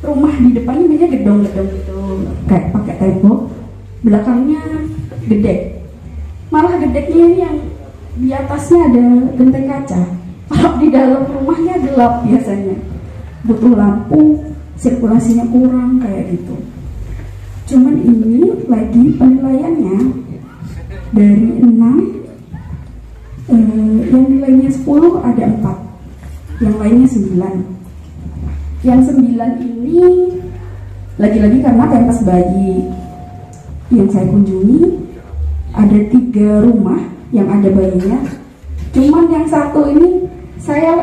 rumah di depannya banyak gedong-gedong gitu, kayak pakai tembok, belakangnya gede. Malah gedeknya ini yang di atasnya ada genteng kaca. Kalau di dalam rumahnya gelap biasanya. butuh lampu, sirkulasinya kurang kayak gitu. Cuman ini lagi penilaiannya dari 6, yang nilainya 10 ada 4, yang lainnya 9. Yang 9 ini lagi-lagi karena pempes bayi yang saya kunjungi, ada 3 rumah yang ada bayinya. Cuman yang satu ini saya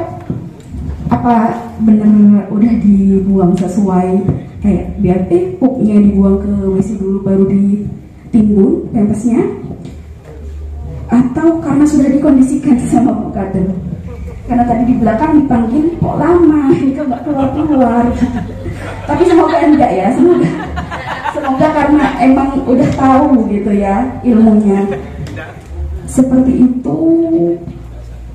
apa bener udah dibuang sesuai kayak biar pupnya dibuang ke WC dulu baru ditimbun pempesnya, atau karena sudah dikondisikan sama Bu Kader. Karena tadi di belakang dipanggil kok lama ini kok nggak keluar. Tapi semoga enggak ya, semoga karena emang udah tahu gitu ya ilmunya. Seperti itu.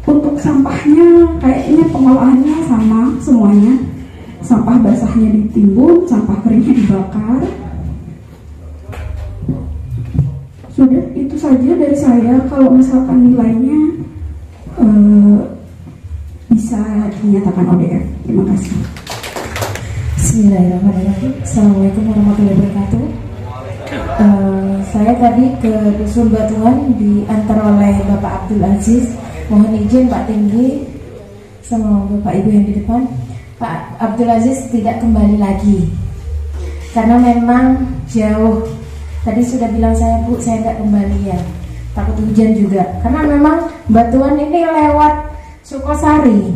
Untuk sampahnya kayaknya pengolahannya sama semuanya. Sampah basahnya ditimbun, sampah keringnya dibakar. Sudah itu saja dari saya. Kalau misalkan nilainya bisa dinyatakan ODF. Terima kasih. Bismillahirrahmanirrahim. Assalamualaikum warahmatullahi wabarakatuh. Saya tadi ke Dusun Batuan diantar oleh Bapak Abdul Aziz. Mohon izin Pak Tinggi sama Bapak Ibu yang di depan, Pak Abdul Aziz tidak kembali lagi karena memang jauh. Tadi sudah bilang saya, Bu, saya nggak kembali ya, takut hujan juga. Karena memang Batuan ini lewat Sukosari.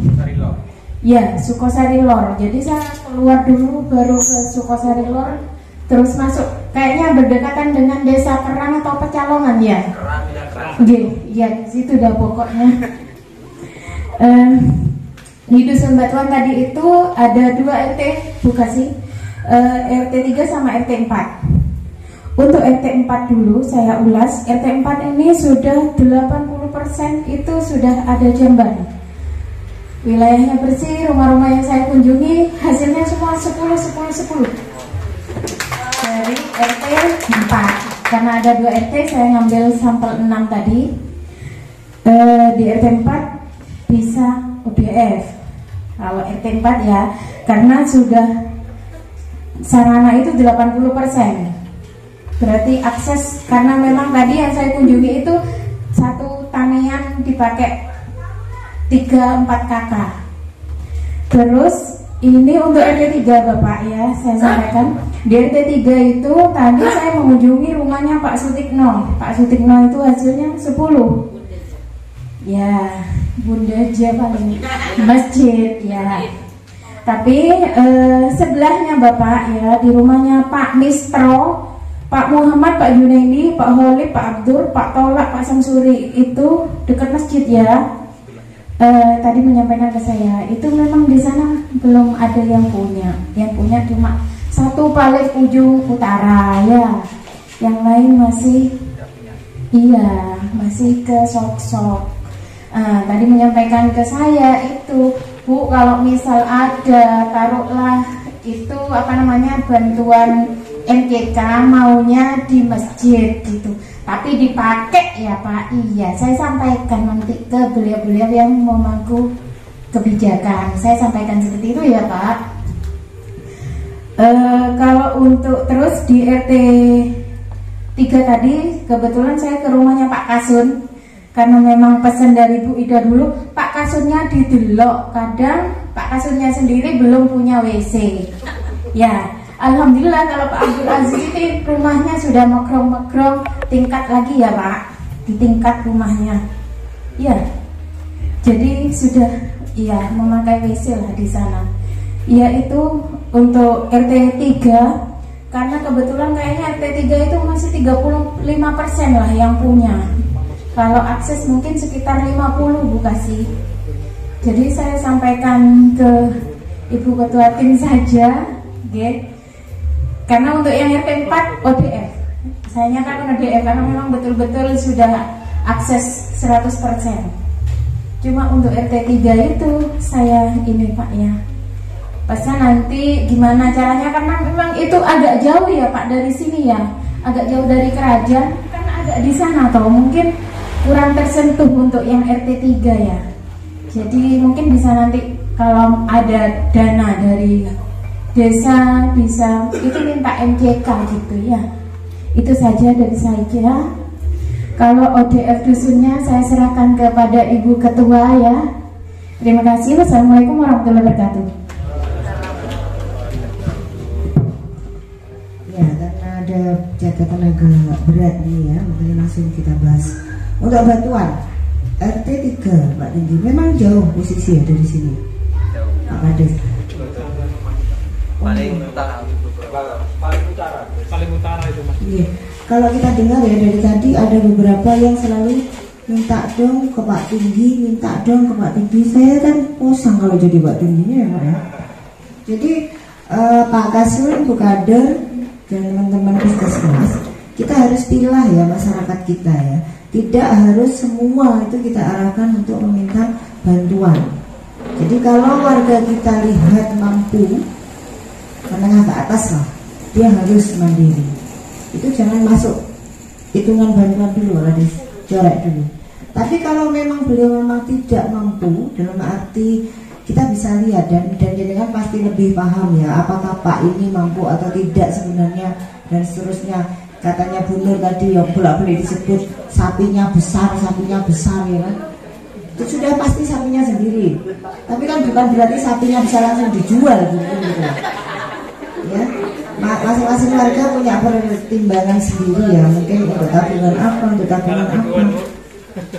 Ya, Sukosari Lor. Jadi saya keluar dulu baru ke Sukosari Lor, terus masuk. Kayaknya berdekatan dengan Desa Kerang atau Pecalongan ya. Iya, di situ dah pokoknya. Di Dusun Batuan tadi itu ada 2 RT, bukan sih? RT 3 sama RT 4. Untuk RT 4 dulu saya ulas. RT 4 ini sudah 80% itu sudah ada jamban. Wilayahnya bersih, rumah-rumah yang saya kunjungi hasilnya semua 10 dari RT 4. Karena ada 2 RT, saya ngambil sampel 6 tadi. Di RT 4 bisa ODF. Kalau RT 4 ya, karena sudah sarana itu 80%. Berarti akses, karena memang tadi yang saya kunjungi itu satu tanian dipakai 3-4 kakak. Terus ini untuk RT 3 Bapak ya, saya sampaikan. Di RT 3 itu tadi saya mengunjungi rumahnya Pak Sutikno. Pak Sutikno itu hasilnya 10. Ya, Bunda aja paling masjid ya. Tapi sebelahnya Bapak ya, di rumahnya Pak Mistro, Pak Muhammad, Pak Junaidi, Pak Holid, Pak Abdur, Pak Tolak, Pak Samsuri, itu dekat masjid ya. Tadi menyampaikan ke saya, itu memang di sana belum ada yang punya cuma satu paling ujung utara ya, yang lain masih ke sok-sok. Tadi menyampaikan ke saya itu, Bu, kalau misal ada taruhlah itu bantuan MKK maunya di masjid gitu, tapi dipakai ya Pak. Iya, saya sampaikan nanti ke beliau-beliau yang memangku kebijakan. Saya sampaikan seperti itu ya Pak. Kalau untuk terus di RT 3 tadi kebetulan saya ke rumahnya Pak Kasun, karena memang pesan dari Bu Ida dulu, Pak Kasunnya didelok, kadang Pak Kasunnya sendiri belum punya WC ya. Alhamdulillah kalau Pak Abdul Aziz ini rumahnya sudah mekrong-mekrong tingkat lagi ya Pak, di tingkat rumahnya ya, jadi sudah ya memakai WC lah di sana ya. Itu untuk RT 3 karena kebetulan kayaknya RT 3 itu masih 35% lah yang punya. Kalau akses mungkin sekitar 50 Bu kasih. Jadi saya sampaikan ke Ibu Ketua Tim saja okay. Karena untuk yang RT 4 ODF, saya nyatakan ODF karena memang betul-betul sudah akses 100%. Cuma untuk RT 3 itu saya ini Pak ya, pesan nanti gimana caranya, karena memang itu agak jauh ya Pak dari sini ya, agak jauh dari kerajaan, kan agak di sana atau mungkin kurang tersentuh untuk yang RT 3 ya. Jadi mungkin bisa nanti kalau ada dana dari desa bisa itu minta MJK gitu ya. Itu saja dari saya. Kalau ODF dusunnya saya serahkan kepada Ibu Ketua ya. Terima kasih. Wassalamualaikum warahmatullahi wabarakatuh. Ya, karena ada catatan agak berat nih ya, makanya langsung kita bahas. Untuk batuan RT 3 Pak Tinggi memang jauh posisi ya dari sini. Pak Kades. Paling utara itu Mas. Iya. Kalau kita dengar ya dari tadi ada beberapa yang selalu minta dong ke Pak Tinggi, minta dong ke Pak Tinggi. Saya kan posang kalau jadi Pak Tingginya ya Pak ya. Jadi Pak Kasun, Bu Kader dan teman-teman puskesmas, kita harus pilah ya masyarakat kita ya. Tidak harus semua itu kita arahkan untuk meminta bantuan. Jadi kalau warga kita lihat mampu, menengah ke atas lah, dia harus mandiri. Itu jangan masuk hitungan bantuan dulu, Radis, coret dulu. Tapi kalau memang beliau memang tidak mampu, dalam arti kita bisa lihat dan jenengan pasti lebih paham ya, apakah Pak ini mampu atau tidak sebenarnya dan seterusnya. Katanya Bu Nur tadi yang bolak-balik disebut sapinya besar ya kan. Itu sudah pasti sapinya sendiri. Tapi kan bukan berarti sapinya bisa langsung dijual gitu. Ya, masing-masing warga punya pertimbangan sendiri ya. Mungkin untuk tabungan apa, untuk tabungan apa.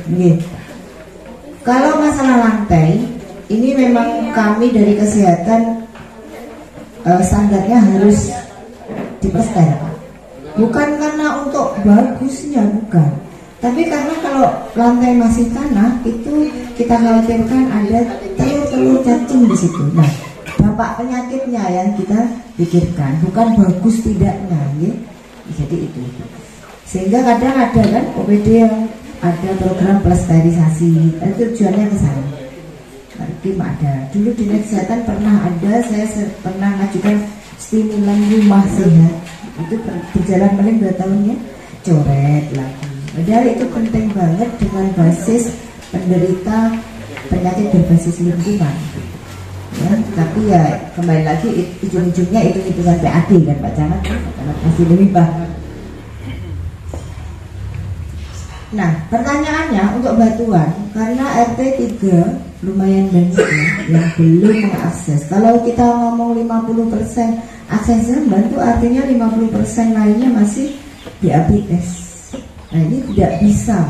Oke. Kalau masalah lantai, ini memang kami dari kesehatan standarnya harus dipersetar. Bukan karena untuk bagusnya, bukan. Tapi karena kalau lantai masih tanah itu kita khawatirkan ada telur-telur cacing di situ. Nah, dampak penyakitnya yang kita pikirkan, bukan bagus tidaknya, ya. Jadi itu. Sehingga kadang ada kan OPD yang ada program pelestariasi, itu tujuannya ke sana. Tim ada. Dulu di kesehatan pernah ada, saya pernah ngajukan stimulan rumah sehat. Itu berjalan paling 2 tahunnya coret lagi. Padahal itu penting banget dengan basis penderita penyakit berbasis lingkungan. Ya, tapi ya kembali lagi ujung-ujungnya itu hitungan PAD kan Pak Camat, masih lebih paham. Nah, pertanyaannya untuk batuan, karena RT 3 lumayan banyak ya yang belum mengakses. Kalau kita ngomong 50% akses jamban itu artinya 50% lainnya masih DABS. Nah, ini tidak bisa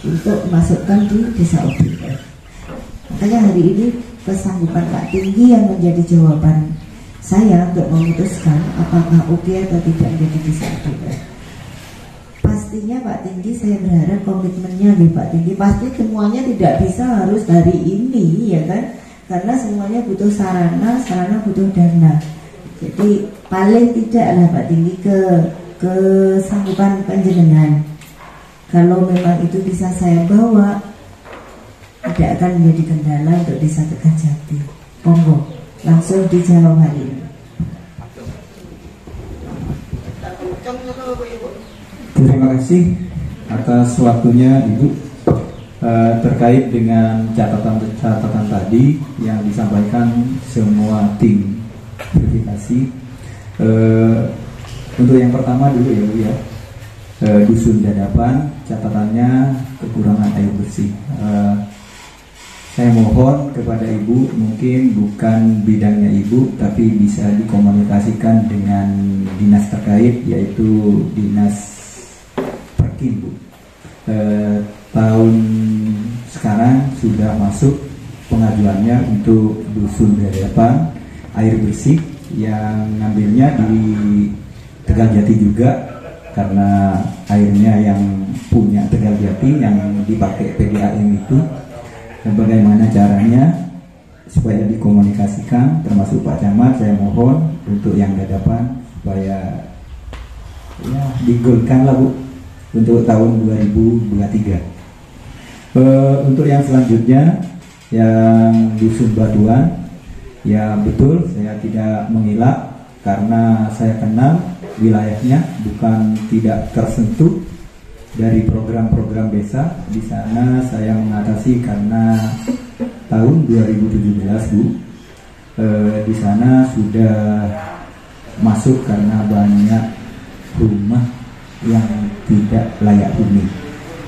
untuk masukkan di desa ODF. Makanya hari ini kesanggupan Pak Tinggi yang menjadi jawaban saya untuk memutuskan apakah oke atau tidak menjadi desa ODF. Pastinya Pak Tinggi, saya berharap komitmennya nih Pak Tinggi, pasti semuanya tidak bisa harus hari ini ya kan, karena semuanya butuh sarana butuh dana. Jadi paling tidak lah Pak Tinggi ke sanggupan panjenengan. Kalau memang itu bisa saya bawa, tidak akan menjadi kendala untuk desa Tegajati. Monggo langsung dijawab hari ini. Terima kasih atas waktunya Ibu. Terkait dengan catatan tadi yang disampaikan semua tim verifikasi. Untuk yang pertama dulu ya Bu ya, dusun Dadapan catatannya kekurangan air bersih. Saya mohon kepada Ibu, mungkin bukan bidangnya Ibu, tapi bisa dikomunikasikan dengan dinas terkait, yaitu dinas Perkin Bu. Tahun sekarang sudah masuk pengajuannya untuk dusun Dadapan air bersih, yang ngambilnya di Tegaljati juga, karena airnya yang punya Tegaljati yang dipakai PDAM itu. Dan bagaimana caranya supaya dikomunikasikan, termasuk Pak Camat, saya mohon untuk yang Dadapan supaya ya digolkan lah Bu untuk tahun 2023. Untuk yang selanjutnya yang dusun Batuan, ya betul saya tidak mengelak karena saya kenal wilayahnya, bukan tidak tersentuh dari program-program desa. Di sana saya mengatasi karena tahun 2017 Bu, di sana sudah masuk karena banyak rumah yang tidak layak huni,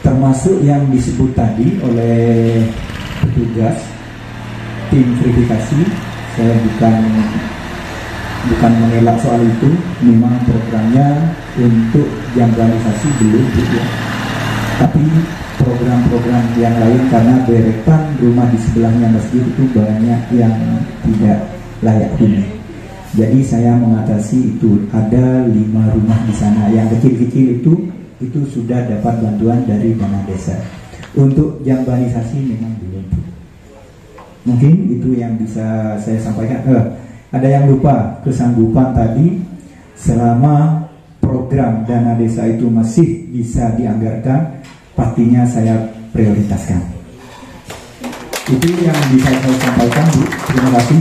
termasuk yang disebut tadi oleh petugas tim verifikasi. Saya bukan mengelak soal itu, memang programnya untuk jamblanisasi belum ya. Tapi program-program yang lain, karena deretan rumah di sebelahnya masjid itu banyak yang tidak layak huni. Jadi saya mengatasi itu, ada 5 rumah di sana. Yang kecil-kecil itu sudah dapat bantuan dari dana desa. Untuk jamblanisasi memang belum. Mungkin itu yang bisa saya sampaikan. Ada yang lupa, kesanggupan tadi, selama program dana desa itu masih bisa dianggarkan, pastinya saya prioritaskan. Itu yang bisa saya sampaikan, Bu. Terima kasih.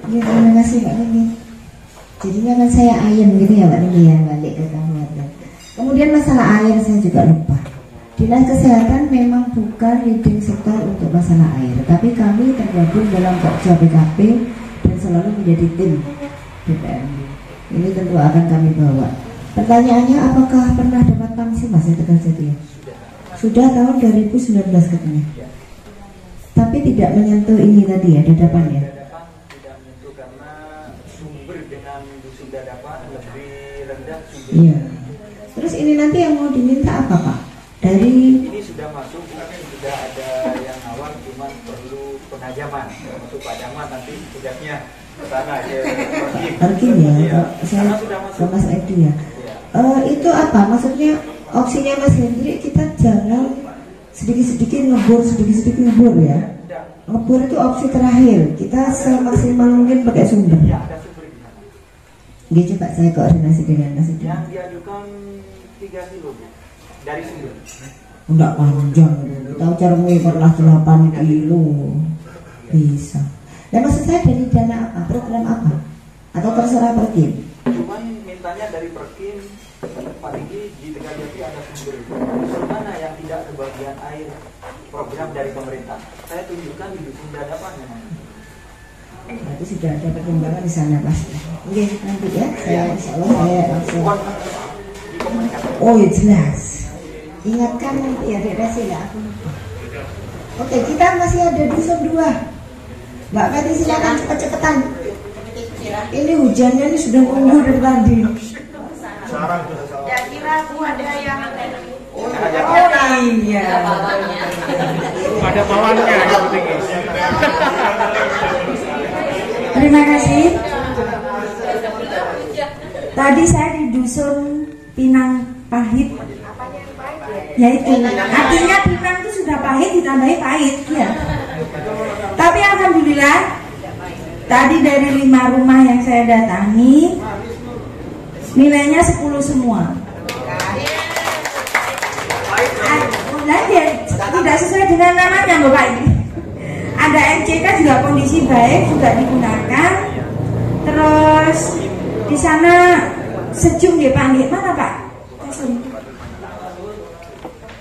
Ya, terima kasih Pak Nini. Jadinya kan saya ayam gitu ya Pak Nini ya, balik ke kamu. Kemudian masalah air saya juga lupa. Dinas Kesehatan memang bukan leading sektor untuk masalah air, tapi kami tergabung dalam Pokja BKP dan selalu menjadi tim BPMD. Ini tentu akan kami bawa. Pertanyaannya, apakah pernah dapat pangsi Mas ya Tegal Jati ya? Sudah tahun 2019 katanya. Tapi tidak menyentuh ini tadi ya, dadapan ya? Tidak menyentuh karena sumber dengan dusun dadapan lebih rendah sumber. Iya. Terus ini nanti yang mau diminta apa Pak? Dari ini sudah masuk, sudah ada yang awal, cuma perlu penajaman untuk padaman nanti tugasnya ke sana aja. Parkir ya, saya ke Mas Edi ya. Itu apa? Maksudnya opsinya Mas Hendri, kita jangan sedikit-sedikit ngebor ya. Ngebor itu opsi terakhir. Kita semaksimal mungkin pakai sumber. Dia coba saya koordinasi dengan Mas Edi. Yang diajukan 3 kilo dari sumber. Enggak panjang, tahu cara pernah 8 kilo bisa. Dan maksud saya dari dana apa? Program apa? Atau terserah Perkim? Cuman mintanya dari Perkim, Pak Tinggi di Tegal Jati ada sumber. Dusun mana yang tidak kebagian air program dari pemerintah? Saya tunjukkan di dusun dadapan memang. Berarti sudah ada perkembangan di sana pasti. Oke, nanti ya. Saya insya Allah saya langsung. Oh ya jelas. Ingatkan ya direksi lah aku lupa. Oke, kita masih ada dusun 2. Mbak Kati silakan cepet-cepetan. Ini hujannya ini sudah nunggu dari tadi. Ya kira aku ada yang Oh iya. Ada mawannya. Terima kasih. Tadi saya di dusun Pinang Pahit. Yaitu artinya Pinang itu sudah pahit ditambahi pahit ya. Tapi alhamdulillah tadi dari 5 rumah yang saya datangi nilainya 10 semua. Tidak sesuai dengan namanya Bapak ini. Ada MCK juga kondisi baik juga digunakan. Terus di sana sejuk ya Pak. Mana Pak?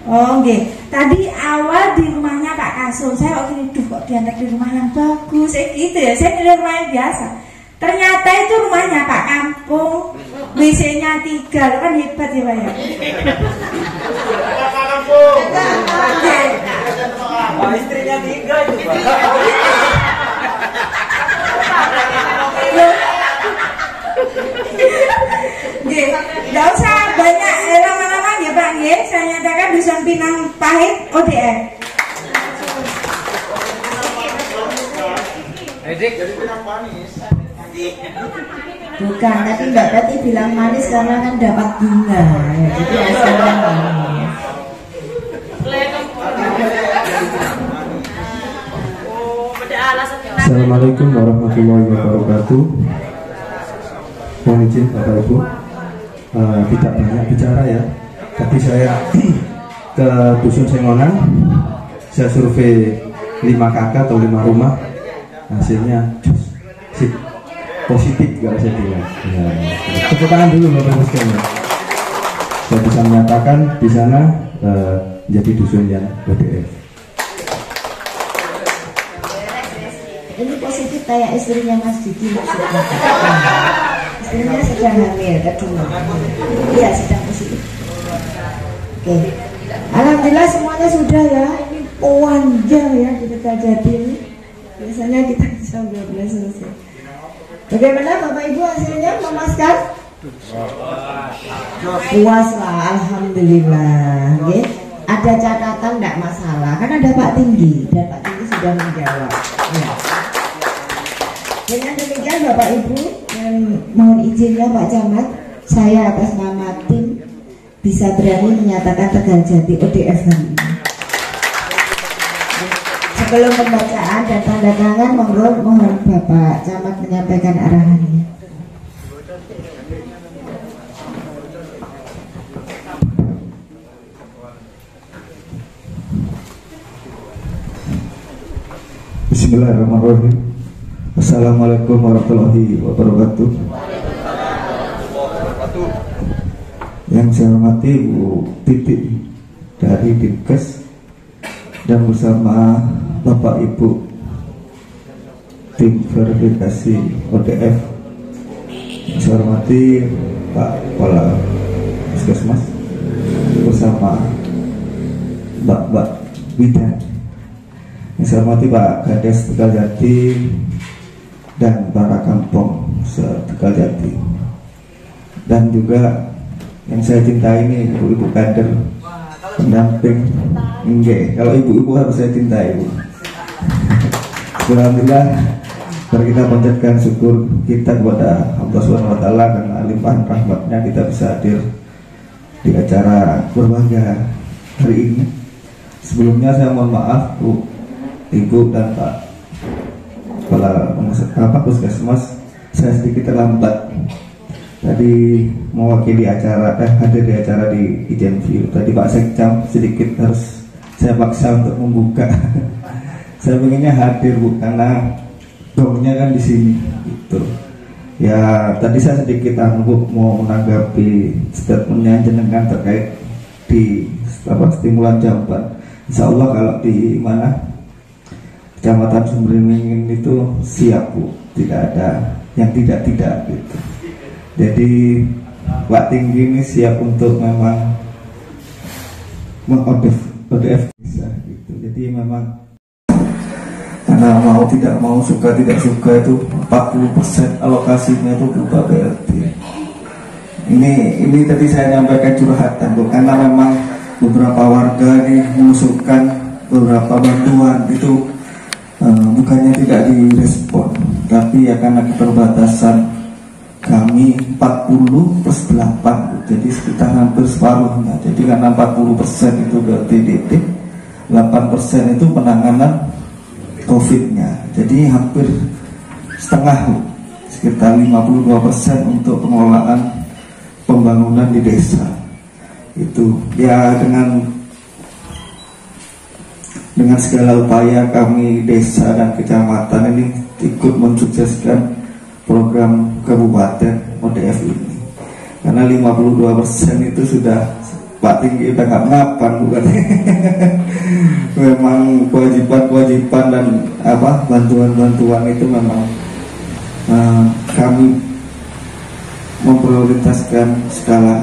Oh nggih. Tadi awal di rumahnya Pak Kasum, saya waktu itu kok diantar di rumah yang bagus, gitu ya. Saya di rumah yang biasa. Ternyata itu rumahnya Pak Kampung, WC-nya 3, kan hebat ya Pak ya. Pak Kampung. Oh, istrinya 3 itu Pak. Nggih, enggak usah banyak lama-lama ya Pak nggih. Saya nyatakan dusun Pinang Pahit ODF. Jadi Pinang manis. Bukan, tapi Mbak Tati bilang manis karena kan dapat bunga ya, jadi hasilnya manis. Assalamualaikum warahmatullahi wabarakatuh. Mohon izin Bapak Ibu, tidak banyak bicara ya. Tadi saya ke Dusun Sengonan, saya survei 5 kakak atau 5 rumah, hasilnya positif kalau saya bilang. Tepuk tangan dulu Bapak Ibu sekalian. Saya bisa menyatakan di sana menjadi dusun yang ODF. Ini positif kayak istrinya Mas Didi. Istrinya sedang hamil kedua. Iya, sedang positif. Oke. Alhamdulillah semuanya sudah ya. Ini panjang ya di Tegaljati ini. Biasanya kita jam 12 selesai. Bagaimana Bapak Ibu hasilnya, memuaskan? Puas lah, alhamdulillah. Oke. Ada catatan tidak masalah, kan ada Pak Tinggi dan Pak Tinggi sudah menjawab. Ya. Dengan demikian Bapak Ibu, mohon izinnya Pak Camat, saya atas nama tim bisa berani menyatakan Tegaljati ODF hari ini. Sebelum pembacaan dan tanda tangan, mohon Bapak Camat menyampaikan arahannya. Bismillahirrahmanirrahim. Assalamualaikum warahmatullahi wabarakatuh. Yang saya hormati Bu Titik dari Dinkes dan bersama Bapak Ibu tim verifikasi ODF. Yang saya hormati Pak Kepala Puskesmas bersama Mbak Bidan. Yang saya hormati Pak Kades Tegaljati dan para kampung se-Tegaljati, dan juga yang saya cintai ini ibu-ibu kader pendamping. Enggak, kalau ibu-ibu harus saya cintai, Bu. Alhamdulillah, mari kita panjatkan syukur kita kepada Allah Subhanahu wa taala karena limpahan rahmatnya kita bisa hadir di acara berbahagia hari ini. Sebelumnya saya mohon maaf Bu, Ibu dan Pak Kepala Puskesmas, saya sedikit terlambat. Tadi mewakili acara, hadir di acara di Ijen View. Tadi Pak Sekcam sedikit harus saya paksa untuk membuka. Saya pengennya hadir Bu, karena gongnya kan di sini. Gitu. Ya tadi saya sedikit Bu mau menanggapi statementnya jenengan terkait di stimulan jamban. Insya Allah kalau di mana Kecamatan Sumberingin itu siap Bu, tidak ada yang tidak gitu. Jadi Pak Tinggi ini siap untuk memang meng-ODF bisa gitu. Jadi memang karena mau tidak mau, suka tidak suka itu 40% alokasinya itu berupa BLT. Ini tadi saya nyampaikan curhatan Bu, karena memang beberapa warga ini mengusulkan beberapa bantuan itu bukannya tidak direspon, tapi ya karena keterbatasan kami 40/8, jadi sekitar hampir separuhnya. Jadi karena 40% itu BLTDT, 8% itu penanganan COVID-nya. Jadi hampir setengah, sekitar 52% untuk pengelolaan pembangunan di desa. Itu ya dengan segala upaya kami desa dan kecamatan ini ikut mensukseskan program kabupaten ODF ini, karena 52% itu sudah Pak Tinggi udah nggak mapan bukan. Memang kewajiban dan bantuan itu memang kami memprioritaskan skala.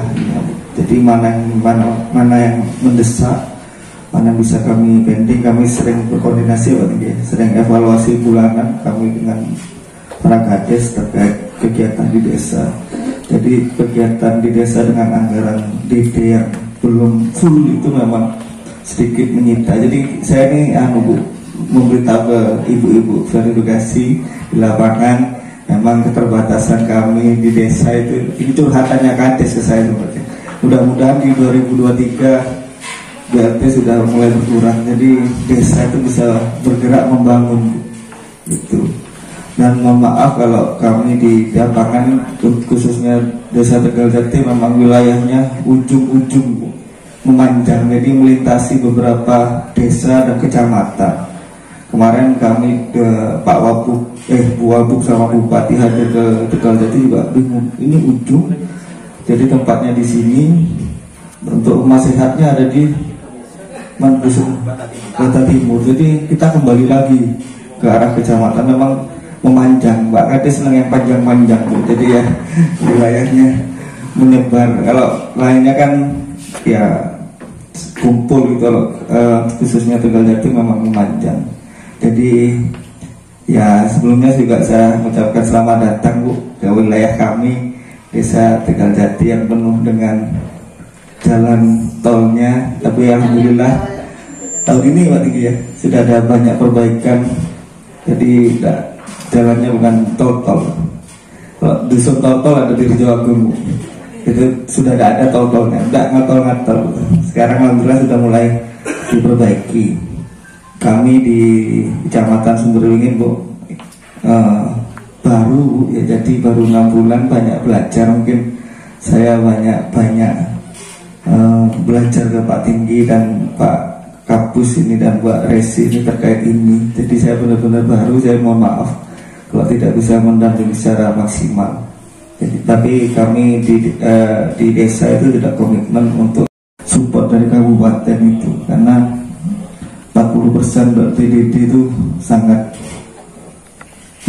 Jadi mana yang mendesak, mana bisa kami pending. Kami sering berkoordinasi Pak Tinggi, sering evaluasi bulanan kami dengan para kades terkait kegiatan di desa. Jadi kegiatan di desa dengan anggaran DD yang belum full itu memang sedikit menyita. Jadi saya ini Bu, memberitahu ke ibu-ibu verifikasi di lapangan, memang keterbatasan kami di desa itu. Ini curhatannya kades ke saya seperti. Mudah-mudahan di 2023 BLT sudah mulai berkurang, jadi desa itu bisa bergerak membangun gitu. Dan mohon maaf kalau kami di lapangan, khususnya desa Tegaljati, memang wilayahnya ujung-ujung memanjang, jadi melintasi beberapa desa dan kecamatan. Kemarin kami ke Pak Wabuk, Bu Wabuk sama Bupati hadir ke Tegaljati juga bingung, ini ujung, jadi tempatnya di sini. Untuk rumah sehatnya ada di dusun Bata Timur. Jadi kita kembali lagi ke arah kecamatan, memang memanjang, Mbak Kades senang yang panjang-panjang, Bu. Jadi ya wilayahnya menyebar. Kalau lainnya kan ya kumpul gitu, kalau khususnya Tegal Jati memang memanjang. Jadi ya sebelumnya juga saya mengucapkan selamat datang, Bu, ke wilayah kami, Desa Tegal Jati yang penuh dengan jalan tolnya. Tapi alhamdulillah tahun ini Pak Tinggi ya sudah ada banyak perbaikan. Jadi jalannya bukan tol-tol. Kalau dusun tol-tol ada di Rejo Agung, Bu. Itu sudah tidak ada tol-tolnya, tidak ngatol-ngatol. Sekarang alhamdulillah sudah mulai diperbaiki. Kami di Kecamatan Sumberwingin, Bu, baru, Bu, ya, jadi baru 6 bulan, banyak belajar. Mungkin saya banyak belajar ke Pak Tinggi dan Pak Kapus ini dan Mbak Resi ini terkait ini. Jadi saya benar-benar baru, saya mohon maaf kalau tidak bisa mendampingi secara maksimal. Jadi, tapi kami di desa itu tidak komitmen untuk support dari kabupaten itu, karena 40% PDD itu sangat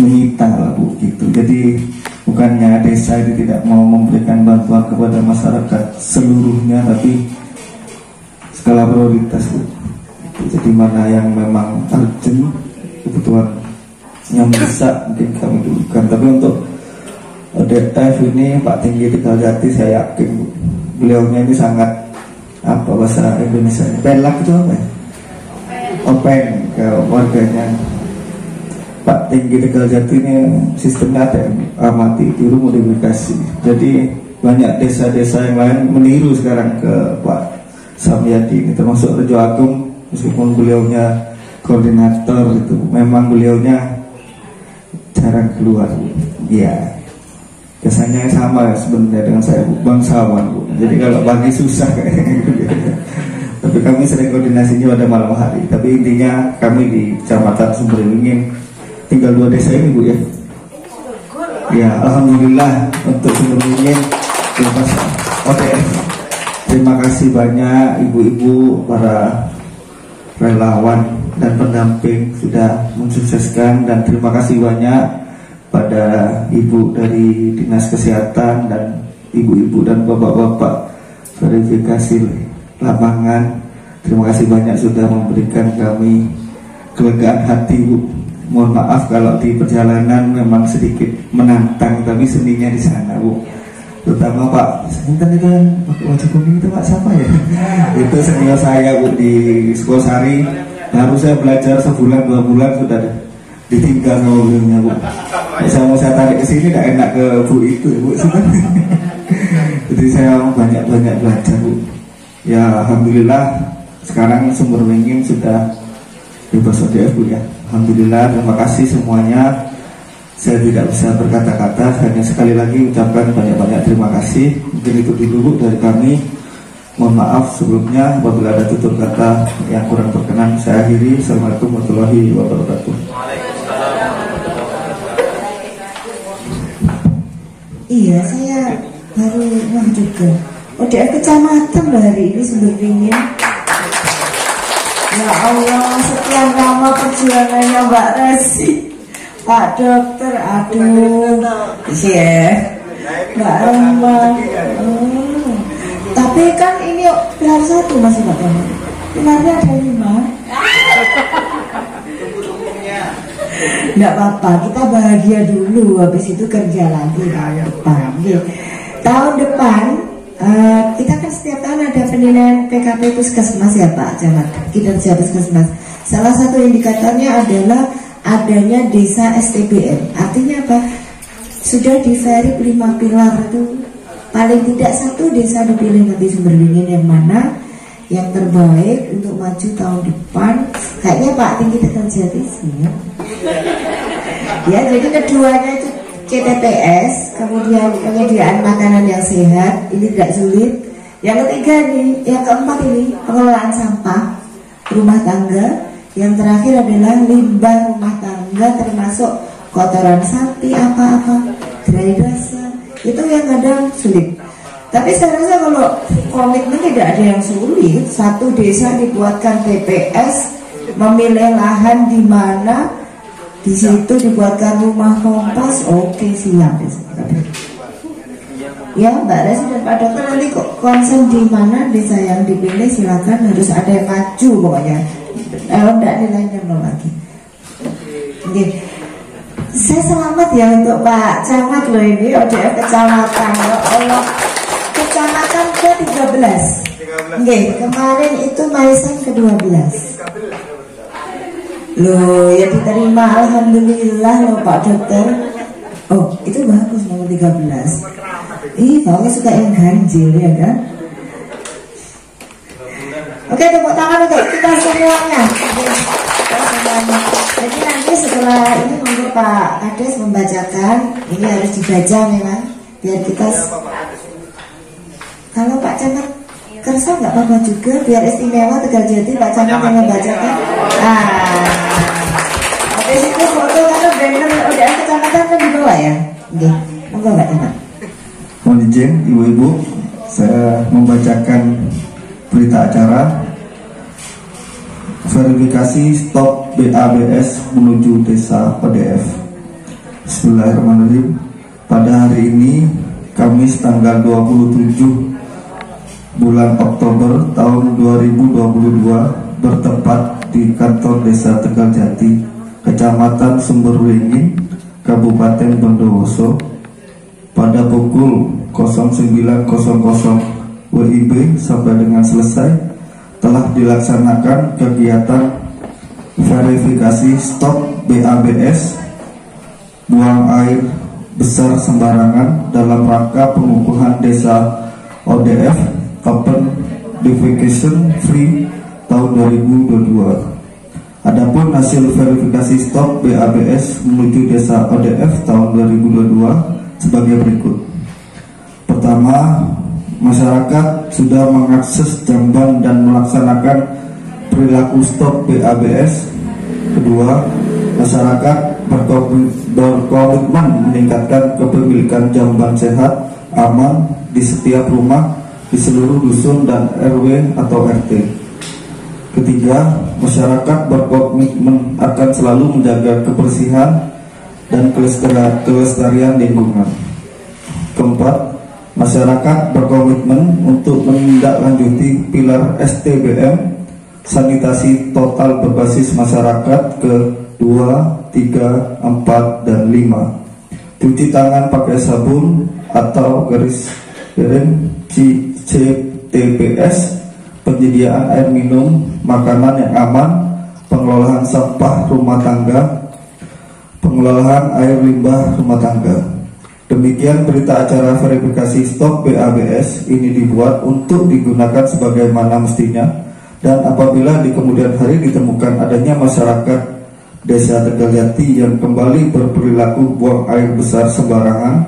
menyita lah, Bu, gitu. Jadi bukannya desa itu tidak mau memberikan bantuan kepada masyarakat seluruhnya, tapi skala prioritas, Bu. Jadi mana yang memang urgent, kebutuhan yang bisa mungkin kami dulukan. Tapi untuk ODF ini Pak Tinggi Tegal Jati, saya yakin, Bu, beliaunya ini sangat apa bahasa Indonesia, pelak itu apa ya? Open ke warganya. Pak Tinggi Tegal Jati ini sistemnya ada yang amati, tiru, modifikasi. Jadi banyak desa-desa yang lain meniru sekarang ke Pak Samyadi ini, termasuk Rejo Agung. Meskipun beliaunya koordinator itu, memang beliaunya jarang keluar, Bu. Ya, biasanya sama sebenarnya dengan saya, Bu, bangsawan, Bu. Jadi kalau pagi susah kayak gitu. Tapi kami sering koordinasinya pada malam hari. Tapi intinya kami di Kecamatan Sumberwingin tinggal 2 desa ini, Bu, ya. Ya, alhamdulillah untuk Sumberwingin bebas ODF. Terima kasih banyak ibu-ibu, para relawan dan pendamping sudah mensukseskan, dan terima kasih banyak pada ibu dari Dinas Kesehatan dan ibu-ibu dan bapak-bapak verifikasi lapangan. Terima kasih banyak sudah memberikan kami kelegaan hati, Bu. Mohon maaf kalau di perjalanan memang sedikit menantang, tapi seninya di sana, Bu. Terutama Pak, sebentar itu kan pakai baju kuning itu Pak siapa ya? Itu senior saya, Bu, di Sukosari. Baru saya belajar sebulan 2 bulan sudah ditinggal mobilnya, Bu. Saya mau saya tarik ke sini tidak enak ke Bu itu, Bu. Jadi saya banyak belajar, Bu. Ya alhamdulillah sekarang Sumberwingin sudah bebas ODF, Bu, ya. Alhamdulillah, terima kasih semuanya. Saya tidak bisa berkata-kata, hanya sekali lagi ucapkan banyak-banyak terima kasih. Mungkin itu dulu dari kami. Mohon maaf sebelumnya apabila ada tutur kata yang kurang berkenan. Saya akhiri. Assalamualaikum warahmatullahi wabarakatuh. Iya, saya baru juga. ODF Kecamatan hari ini Sumberwingin. Ya Allah, sekian lama perjuangannya Mbak Resi, Pak Dokter, aduh, ya, Mbak Rama. Tapi kan ini pilar 1 masih Mbak Rama. Pilarnya ada 5. Nggak apa-apa, kita bahagia dulu, habis itu kerja lagi tahun depan. Tahun depan kita kan setiap tahun ada penilaian PKP Puskesmas, ya Pak Camat, kinerja Puskesmas. Salah satu indikatornya adalah adanya desa STBN. Artinya apa? Sudah diverip 5 pilar itu, paling tidak 1 desa dipilih nanti Sumberwingin yang mana yang terbaik untuk maju tahun depan. Kayaknya Pak Tinggi Tegal Jati sih, ya. Ya, jadi keduanya itu CTPS, kemudian penyediaan makanan yang sehat, ini tidak sulit. Yang ketiga nih, yang keempat ini pengelolaan sampah rumah tangga. Yang terakhir adalah limbah rumah tangga, termasuk kotoran sapi, apa-apa, drainase. Itu yang kadang sulit. Tapi saya rasa kalau komitmen tidak ada yang sulit. Satu desa dibuatkan TPS, memilih lahan di mana, di situ dibuatkan rumah kompas, oke siap. Ya Mbak Resi dan Pak Dokter, nanti kok konsen di mana desa yang dipilih, silakan, harus ada yang maju pokoknya. Enggak nilainya nol lagi. Oke. Saya selamat ya untuk Pak Camat loh ini, ODF kecamatan. Ya Allah, kecamatan ke-13. Oke, kemarin itu Maisan ke-12. Loh, ya diterima, alhamdulillah loh Pak Dokter. Oh, itu bagus nomor 13. Ih, kamu suka yang ganjil ya kan? Oke, tepuk tangan untuk kita semuanya. Jadi nanti setelah ini monggo Pak Kades membacakan. Ini harus dibaca memang biar kita. Kalau Pak Camat Kersa nggak apa-apa juga, biar istimewa Tegal Jati Pak Camat yang membacakan. Habis itu foto karena banner udah kecamatan kan di bawah ya. Oke, monggo Pak Camat. Mohon izin ibu-ibu, saya membacakan berita acara verifikasi stop BABS menuju desa ODF. Bismillahirrahmanirrahim. Pada hari ini Kamis tanggal 27 bulan Oktober tahun 2022 bertempat di kantor desa Tegal Jati, Kecamatan Sumberwringin, Kabupaten Bondowoso pada pukul 09.00 WIB sampai dengan selesai telah dilaksanakan kegiatan verifikasi stok BABS buang air besar sembarangan dalam rangka pengukuhan desa ODF Open Defecation Free tahun 2022. Adapun hasil verifikasi stok BABS menuju desa ODF tahun 2022 sebagai berikut. Pertama, masyarakat sudah mengakses jamban dan melaksanakan perilaku stop BABS. Kedua, masyarakat berkomitmen meningkatkan kepemilikan jamban sehat, aman di setiap rumah, di seluruh dusun dan RW atau RT. Ketiga, masyarakat berkomitmen akan selalu menjaga kebersihan dan kelestarian lingkungan. Keempat, masyarakat berkomitmen untuk menindaklanjuti pilar STBM sanitasi total berbasis masyarakat ke 2, 3, 4, dan 5. Cuci tangan pakai sabun atau garis miring CTPS, penyediaan air minum, makanan yang aman, pengelolaan sampah rumah tangga, pengelolaan air limbah rumah tangga. Demikian berita acara verifikasi stok BABS ini dibuat untuk digunakan sebagaimana mestinya, dan apabila di kemudian hari ditemukan adanya masyarakat desa Tegal Jati yang kembali berperilaku buang air besar sembarangan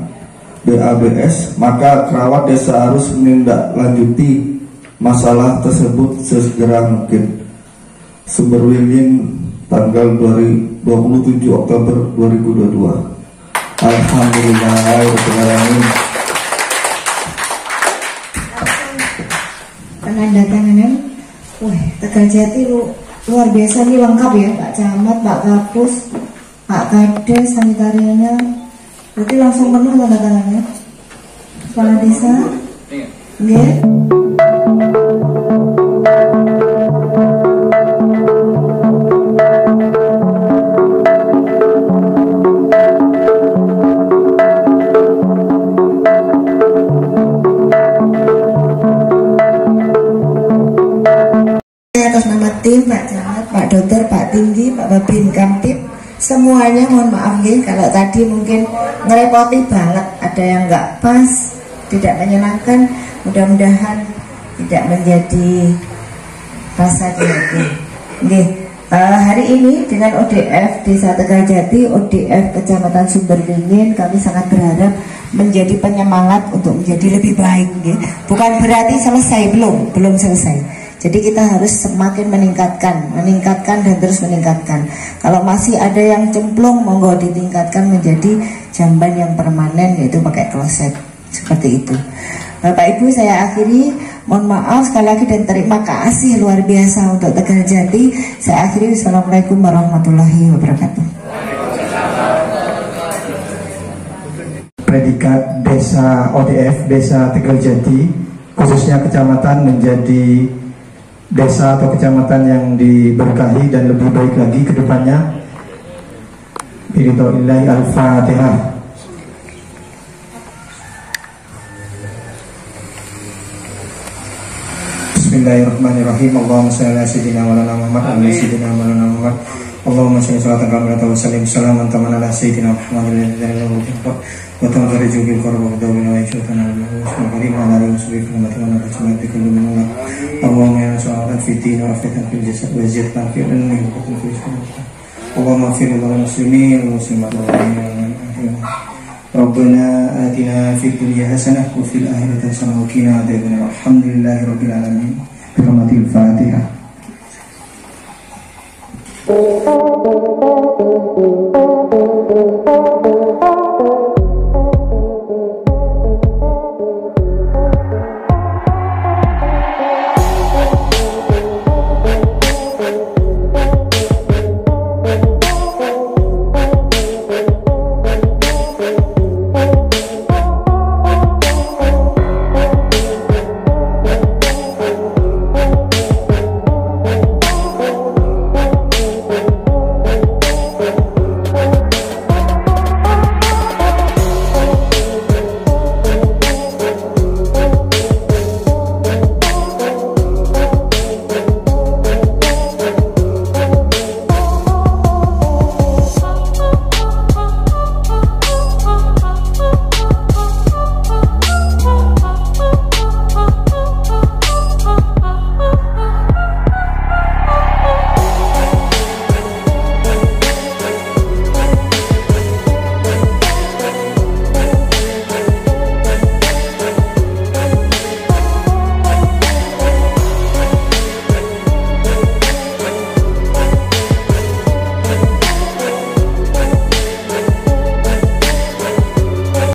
BABS, maka kerabat desa harus menindaklanjuti masalah tersebut sesegera mungkin. Sumberwringin tanggal 27 Oktober 2022. Alhamdulillahirobbilalamin. Penandatanganan. Wah, Tegal Jati luar biasa nih, lengkap ya Pak Camat, Pak Kapus, Pak Kades, sanitarianya. Berarti langsung penuh tanda tangannya. Kepala desa. Nggih. Atas nama tim Pak Camat, Pak Dokter, Pak Tinggi, Pak Babin Kamtip, semuanya mohon maaf ya kalau tadi mungkin ngerepoti banget, ada yang nggak pas, tidak menyenangkan. Mudah-mudahan tidak menjadi rasa hati. Hari ini dengan ODF Desa Tegal Jati, ODF Kecamatan Sumberwringin, kami sangat berharap menjadi penyemangat untuk menjadi lebih baik. Bukan berarti selesai, belum selesai. Jadi kita harus semakin meningkatkan dan terus meningkatkan. Kalau masih ada yang cemplung, monggo ditingkatkan menjadi jamban yang permanen, yaitu pakai kloset. seperti itu. Bapak Ibu, saya akhiri, mohon maaf sekali lagi dan terima kasih luar biasa untuk Tegal Jati. Saya akhiri, Assalamualaikum warahmatullahi wabarakatuh. Predikat Desa ODF, Desa Tegal Jati, khususnya kecamatan menjadi desa atau kecamatan yang diberkahi dan lebih baik lagi ke depannya. Bismillahirrahmanirrahim. Al-Fatihah. Bismillahirrahmanirrahim. Allahumma shalli ala sayyidina wa ala Muhammad wa sayyidina wa ala Muhammad. Allahumma shalli salatan kamilatan wa sallim salaman taman ala sayyidina Muhammad wa ta'ala bil qurba wa dawina wa yashutana wa karim ala rasulika wa ta'ala rahmatika wa minna. Allahumma ya sa'adat fi din wa afiatan fil jasad wa ziyatan fi ilmi wa qutun fi islam. Allahumma fir lil muslimin wa muslimat wa mu'minin. Rabbana atina fid dunya hasanah wa fil akhirati hasanah wa qina adzabannar. Alhamdulillahi rabbil alamin. Birahmatil Fatihah.